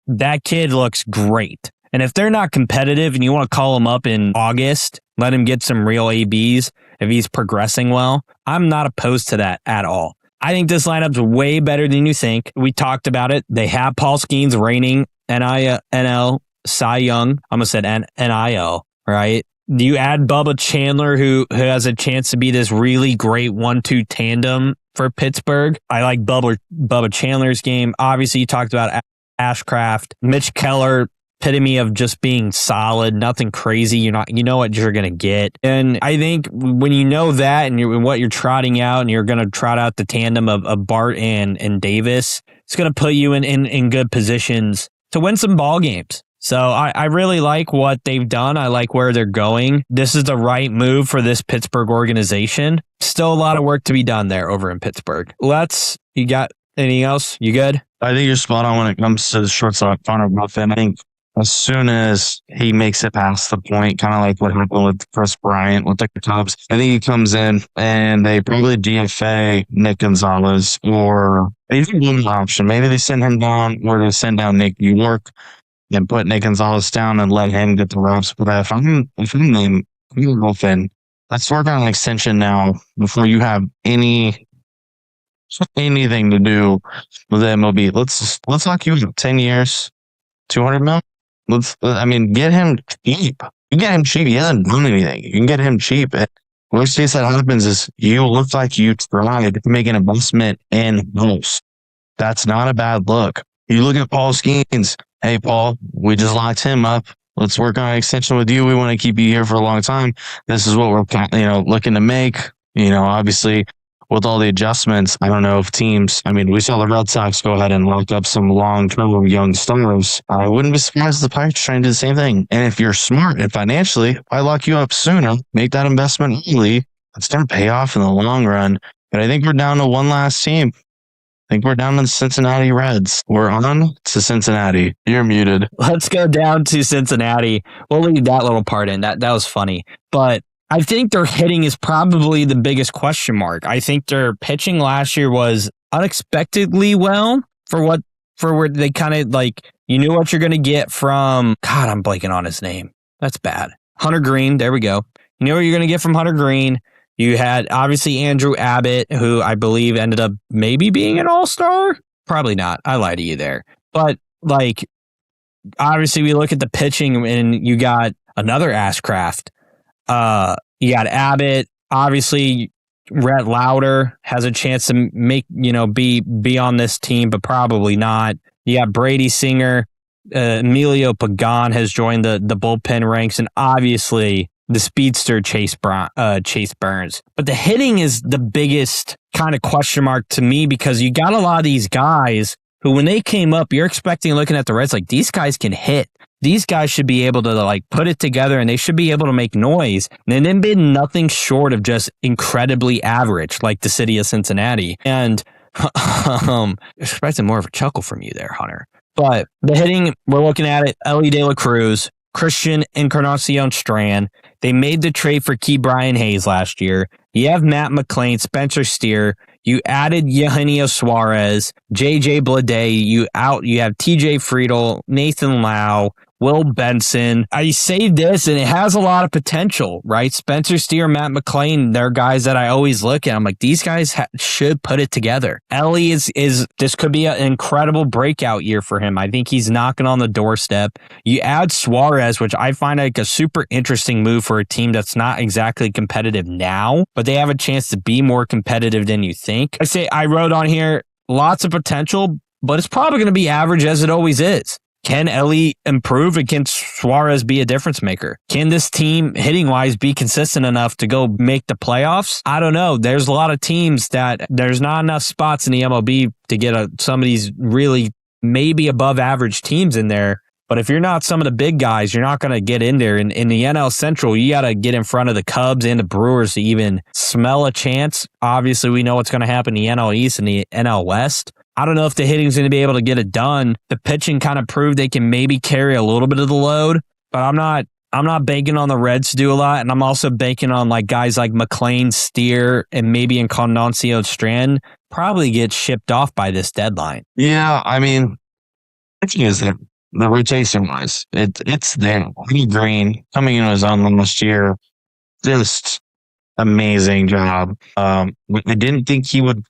that kid looks great. And if they're not competitive and you want to call him up in August, let him get some real ABs if he's progressing well, I'm not opposed to that at all. I think this lineup's way better than you think. We talked about it. They have Paul Skeens reigning NL Cy Young. I almost said NIL, right? Do you add Bubba Chandler, who has a chance to be this really great 1-2 tandem for Pittsburgh? I like Bubba Chandler's game. Obviously, you talked about Ashcraft. Mitch Keller, epitome of just being solid, nothing crazy. You know what you're going to get. And I think when you know that and what you're trotting out and you're going to trot out the tandem of Bart and Davis, it's going to put you in good positions to win some ball games. So I really like what they've done. I like where they're going. This is the right move for this Pittsburgh organization. Still a lot of work to be done there over in Pittsburgh. You got anything else? You good? I think you're spot on when it comes to the shortstop, Connor Griffin. I think as soon as he makes it past the point, kind of like what happened with Chris Bryant with the Cubs, I think he comes in and they probably DFA Nick Gonzalez or even one option. Maybe they send him down or they send down Nick York and put Nick Gonzalez down and let him get the reps. But if I'm named Griffin, let's work on an extension now before you have anything to do with the MLB. Let's lock you in 10 years, 200 mil. Get him cheap. You get him cheap. He hasn't done anything. You can get him cheap. Worst case that happens is you look like you tried to make an investment in house. That's not a bad look. You look at Paul Skeens. Hey, Paul, we just locked him up. let's work on an extension with you. We want to keep you here for a long time. This is what we're, looking to make. Obviously, with all the adjustments, I don't know if teams, we saw the Red Sox go ahead and lock up some long-term young stars. I wouldn't be surprised if the Pirates try and do the same thing. And if you're smart and financially, why lock you up sooner? Make that investment early. It's going to pay off in the long run. But I think we're down to one last team. I think we're down to the Cincinnati Reds. We're on to Cincinnati. You're muted. Let's go down to Cincinnati. We'll leave that little part in. That was funny. But I think their hitting is probably the biggest question mark. I think their pitching last year was unexpectedly well for where they kind of you knew what you're going to get from, God, I'm blanking on his name. That's bad. Hunter Green. There we go. You know what you're going to get from Hunter Green. You had obviously Andrew Abbott, who I believe ended up maybe being an all-star. Probably not. I lied to you there. But obviously we look at the pitching and you got another Ashcraft. You got Abbott. Obviously, Rhett Lauder has a chance to be on this team, but probably not. You got Brady Singer. Emilio Pagan has joined the bullpen ranks, and obviously the speedster Chase Burns. But the hitting is the biggest kind of question mark to me, because you got a lot of these guys who, when they came up, you're expecting, looking at the Reds, these guys can hit. These guys should be able to put it together, and they should be able to make noise. And they've been nothing short of just incredibly average, like the city of Cincinnati. And expecting more of a chuckle from you there, Hunter. But the hitting, we're looking at it, Ellie De La Cruz, Christian Encarnacion Strand. They made the trade for Key Brian Hayes last year. You have Matt McClain, Spencer Steer. You added Eugenio Suarez, JJ Bleday. You have TJ Friedel, Nathan Lau, Will Benson. I say this, and it has a lot of potential, right? Spencer Steer, Matt McClain, they're guys that I always look at. I'm like, these guys should put it together. Ellie is this could be an incredible breakout year for him. I think he's knocking on the doorstep. You add Suarez, which I find a super interesting move for a team that's not exactly competitive now, but they have a chance to be more competitive than you think. I wrote on here, lots of potential, but it's probably going to be average, as it always is. Can Ellie improve, and can Suarez be a difference maker? Can this team, hitting-wise, be consistent enough to go make the playoffs? I don't know. There's a lot of teams that there's not enough spots in the MLB to get some of these really maybe above-average teams in there. But if you're not some of the big guys, you're not going to get in there. In the NL Central, you got to get in front of the Cubs and the Brewers to even smell a chance. Obviously, we know what's going to happen in the NL East and the NL West. I don't know if the hitting's going to be able to get it done. The pitching kind of proved they can maybe carry a little bit of the load, but I'm not banking on the Reds to do a lot, and I'm also banking on guys like McClain, Steer, and maybe Encarnacion Strand probably get shipped off by this deadline. Yeah, pitching is there. The rotation wise, it's there. Lee Green coming in his own last year, just amazing job. I didn't think he would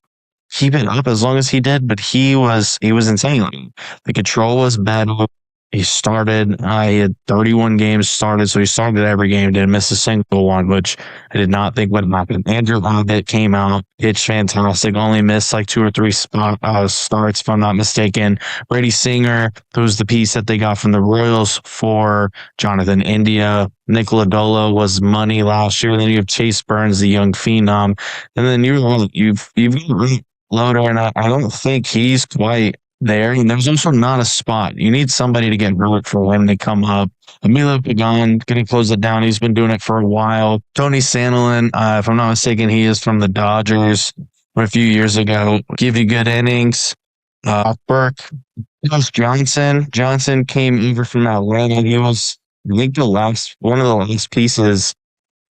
keep it up as long as he did, but he was insane. The control was better. He started, he had 31 games started, so he started every game, didn't miss a single one, which I did not think would happen. Andrew Abbott came out, pitched fantastic, only missed 2 or 3 starts, if I'm not mistaken. Brady Singer, who's the piece that they got from the Royals for Jonathan India. Nick Lodolo was money last year. And then you have Chase Burns, the young phenom. And then you've got Loader, and I don't think he's quite there. And there's also not a spot. You need somebody to get hurt for him to come up. Emilio Pagan going to close it down. He's been doing it for a while. Tony Santillan, if I'm not mistaken, he is from the Dodgers a few years ago. Give you good innings. Burke, Johnson came over from Atlanta. He was, I think, one of the last pieces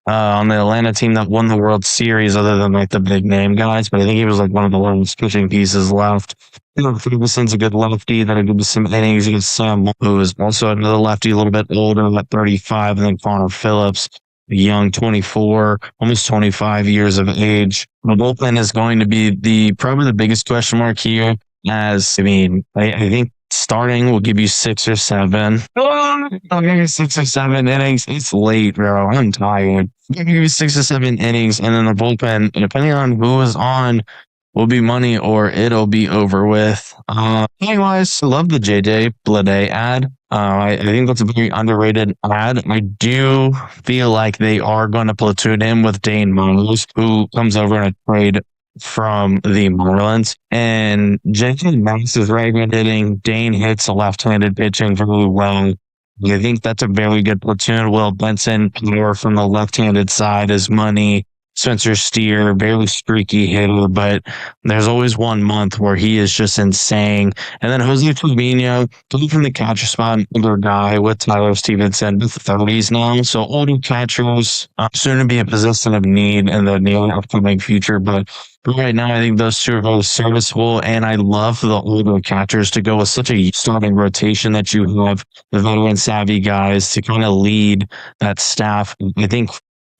on the Atlanta team that won the World Series, other than the big name guys. But I think he was one of the last pitching pieces left. Ferguson's a good lefty that did some innings against Sam, who is also another lefty, a little bit older, at 35. I think Connor Phillips, young, 24, almost 25 years of age. The bullpen is going to be probably the biggest question mark here. I think starting will give you 6 or 7. I'll give you 6 or 7 innings. It's late, bro. I'm tired. I'll give you 6 or 7 innings, and then the bullpen, depending on who is on, will be money or it'll be over with. Hitting-wise, I love the JJ Bleday ad. I think that's a very underrated ad. I do feel like they are going to platoon him with Dane Miles, who comes over in a trade from the Marlins. And J.J. Max is right-handed hitting. Dane hits a left-handed pitching very well. I think that's a very good platoon. Will Benson, more from the left-handed side, is money. Spencer Steer, very streaky hitter, but there's always 1 month where he is just insane. And then Jose Trevino, coming from the catcher spot, older guy with Tyler Stevenson, in the 30s now. So older catchers, soon to be a position of need in the near upcoming future. But right now, I think those two are very serviceable. And I love the older catchers to go with such a starting rotation that you have the veteran savvy guys to kind of lead that staff. I think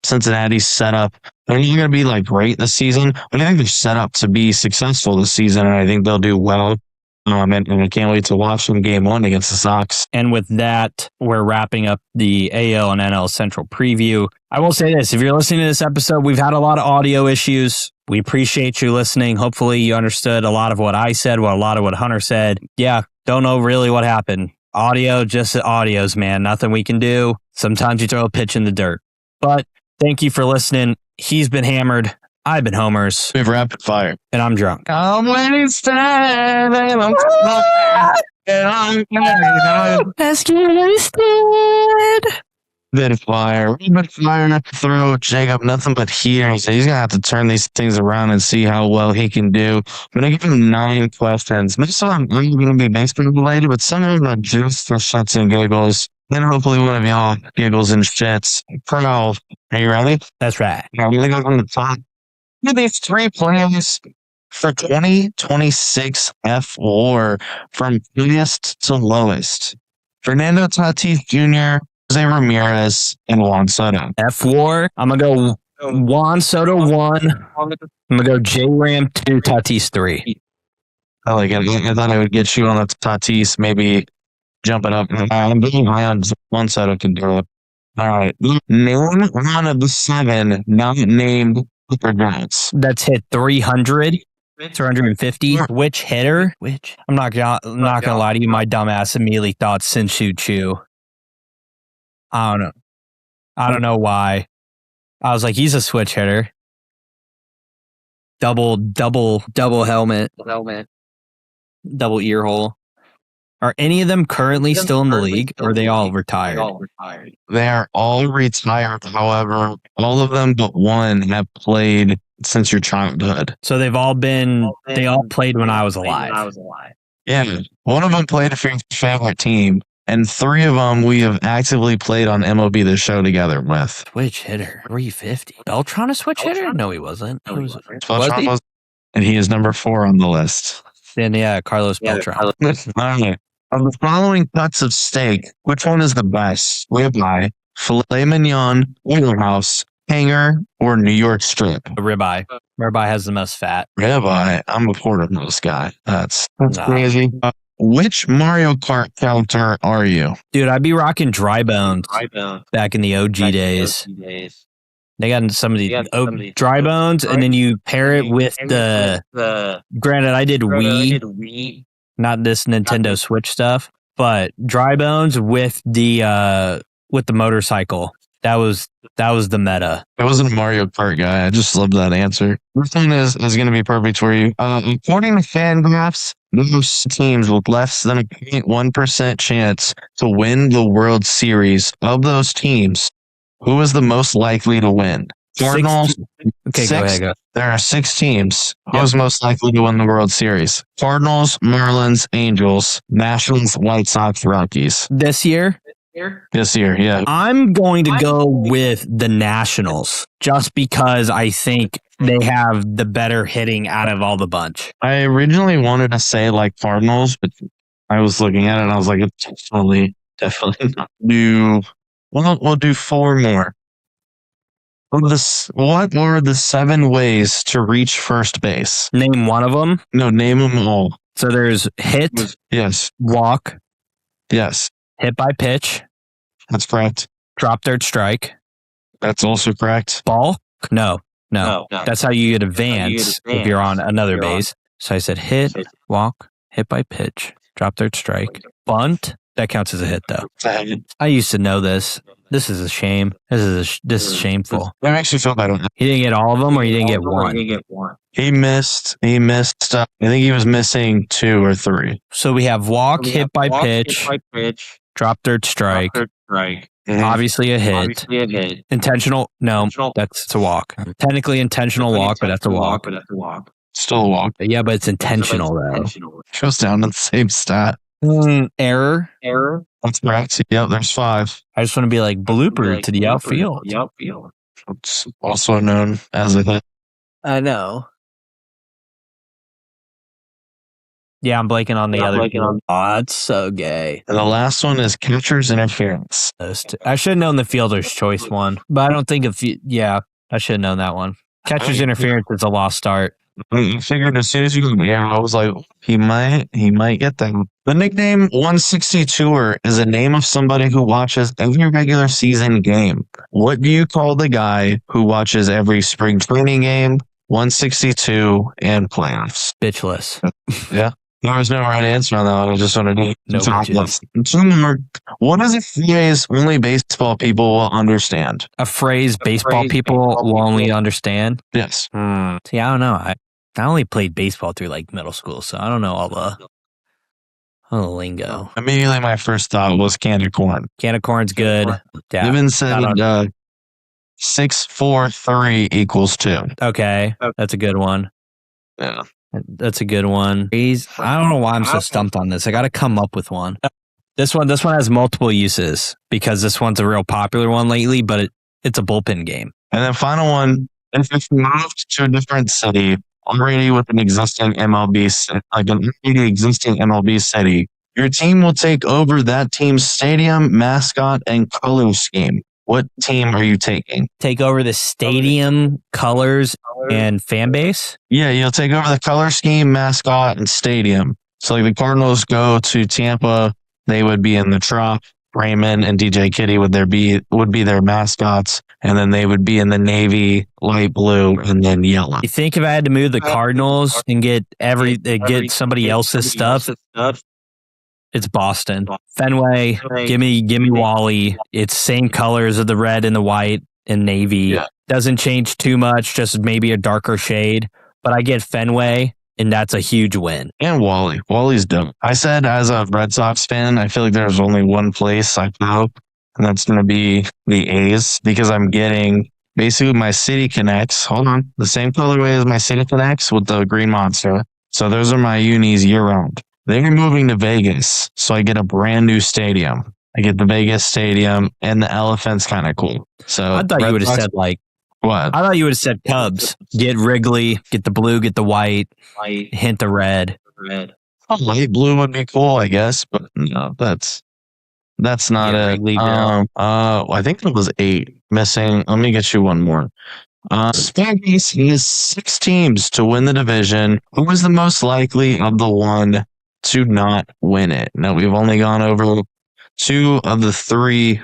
Cincinnati's set up. They're not going to be like great this season, but I think they're set up to be successful this season, and I think they'll do well. And I can't wait to watch them game 1 against the Sox. And with that, we're wrapping up the AL and NL Central preview. I will say this, if you're listening to this episode, we've had a lot of audio issues. We appreciate you listening. Hopefully you understood a lot of what I said, a lot of what Hunter said. Yeah, don't know really what happened. Audio, just audios, man. Nothing we can do. Sometimes you throw a pitch in the dirt. But thank you for listening. He's been hammered. I've been homers. We have rapid fire. And I'm drunk. I'm Let's get wasted. Rapid fire. Throw Jacob nothing but heat. He's going to have to turn these things around and see how well he can do. I'm going to give him 9 questions. Most of them aren't going to be baseball related, but some of them are just for shits and giggles. Then hopefully one of y'all giggles and shits. Pearl, are you ready? That's right. Now, we're going to go from the top. Look at these 3 players for 2026 F4 from highest to lowest. Fernando Tatis Jr., Jose Ramirez, and Juan Soto. F4, I'm going to go Juan Soto 1. I'm going to go J-Ram 2, Tatis 3. I like it. I thought I would get you on the Tatis, maybe jump it up. I'm being high on Juan Soto can do it. All right. Name one of the 7 not named Clipper Giants. That's hit 300, 350. Which hitter? I'm not gonna lie to you. My dumbass immediately thought Sin-Shu Chu. I don't know why. I was like, he's a switch hitter. Double helmet. Double ear hole. Are any of them currently still in the league, or are they all retired? They are all retired. However, all of them but one have played since your childhood. So they all played when I was alive. Yeah. One of them played for your favorite team, and 3 of them we have actively played on MLB The Show together with. Switch hitter. 350. Beltran a switch hitter? No, he wasn't. Beltran was, and he is number 4 on the list. Then, yeah, Carlos Beltran. All right. Of the following cuts of steak, which one is the best? Ribeye, filet mignon, wheelhouse, hanger, or New York strip? Ribeye. Ribeye has the most fat. Ribeye. I'm a Porterhouse guy. That's Nah. crazy. Which Mario Kart character are you? Dude, I'd be rocking Dry Bones back in the OG days. They got some of the Dry Bones, and then you pair it with the. Granted, I did Wii, not this Nintendo Switch stuff, but Dry Bones with the motorcycle. That was the meta. I wasn't a Mario Kart guy. I just loved that answer. This one is going to be perfect for you. According to Fangraphs, those teams with less than a 0.1% chance to win the World Series, of those teams, who is the most likely to win? Cardinals. Okay, go ahead. There are 6 teams. Who's most likely to win the World Series? Cardinals, Marlins, Angels, Nationals, White Sox, Rockies. This year? This year, yeah. I'm going to go with the Nationals just because I think they have the better hitting out of all the bunch. I originally wanted to say like Cardinals, but I was looking at it and I was like, it's definitely not. We'll do 4 more. What were the 7 ways to reach first base? Name one of them. No, name them all. So there's hit, Yes. walk, Yes. hit by pitch, That's correct. drop third strike, That's also correct. ball. No. That's how you get advance if you're on another base. So I said hit, walk, hit by pitch, drop third strike, bunt, That counts as a hit, though. It's a hit. I used to know this. This is a shame. This is shameful. That makes me feel better. He didn't get all of them, or he didn't get one. He missed. I think he was missing 2 or 3. So we have walk, hit by pitch, drop third strike. Obviously a hit. Intentional. No, it's a walk. Technically intentional walk, but that's a walk. Still a walk. Yeah, but it's intentional though. Goes down to the same stat. Error. That's correct. Yep, there's 5. I just want to be like blooper to the outfield. It's also known as a hit. I know. Yeah, I'm blanking on the other. Oh, that's so gay. And the last one is catcher's interference. I should have known the fielder's choice one, but I don't think I should have known that one. Catcher's interference is a lost start. I figured as soon as you go, I was like, he might get them. The nickname 162er is a name of somebody who watches every regular season game. What do you call the guy who watches every spring training game, 162, and playoffs? Bitchless. Yeah. There was no right answer on that one. I just wanted to No bitches. 2 more. What is a phrase only baseball people will understand? A phrase baseball people will only understand? Yes. See, I don't know. I only played baseball through like middle school, so I don't know all the lingo. Immediately, my first thought was can of corn. Can of corn's good. Yeah. Given said 6, 4, 3 equals 2. Okay, that's a good one. Yeah. That's a good one. I don't know why I'm so stumped on this. I got to come up with one. This one has multiple uses because this one's a real popular one lately, but it's a bullpen game. And then final one, if it's moved to a different city already with an existing MLB city, your team will take over that team's stadium, mascot, and color scheme. What team are you taking? Take over the stadium, colors, and fan base? Yeah, you'll take over the color scheme, mascot, and stadium. So like the Cardinals go to Tampa, they would be in the Trop. Raymond and DJ Kitty would be their mascots, and then they would be in the navy, light blue, and then yellow. You think if I had to move the Cardinals and get somebody else's stuff? It's Boston. Fenway, give me Wally. It's same colors of the red and the white and navy. Yeah. Doesn't change too much, just maybe a darker shade. But I get Fenway, and that's a huge win. And Wally. Wally's dope. I said as a Red Sox fan, I feel like there's only one place I go, and that's going to be the A's, because I'm getting basically my City Connects. Hold on. The same colorway as my City Connects with the green monster. So those are my unis year round. They're moving to Vegas, so I get a brand new stadium. I get the Vegas stadium, and the elephant's kind of cool. So I thought you would have said what? I thought you would have said Cubs. Get Wrigley, get the blue, get the white, hint the red. Light blue would be cool, I guess, but no, that's not it. Wrigley, I think it was 8 missing. Let me get you one more. Vegas has 6 teams to win the division. Who is the most likely of the one to not win it? Now, we've only gone over 2 of the 3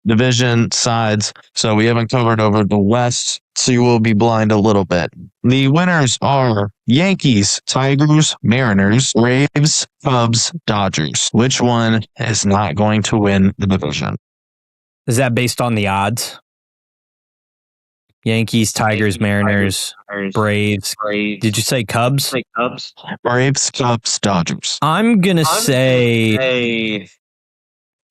division sides, so we haven't covered over the West, so you will be blind a little bit. The winners are Yankees, Tigers, Mariners, Braves, Cubs, Dodgers. Which one is not going to win the division? Is that based on the odds? Yankees, Tigers, Mariners, Braves. Did you say Cubs? Braves, Cubs, Dodgers. I'm going to say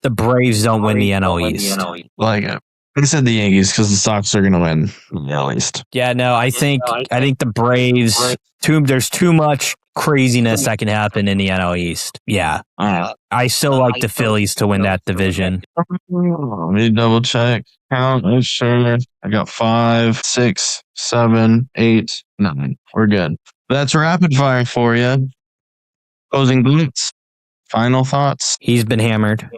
the Braves don't win the NL East. Like it. I said the Yankees because the Sox are going to win the NL East. Yeah, no, I think the Braves, there's too much craziness that can happen in the NL East. Yeah. I still like the Phillies to win that division. Let me double check. Count. I'm sure. I got 5, 6, 7, 8, 9. We're good. That's rapid fire for you. Closing thoughts. Final thoughts. He's been hammered.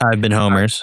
I've been homers.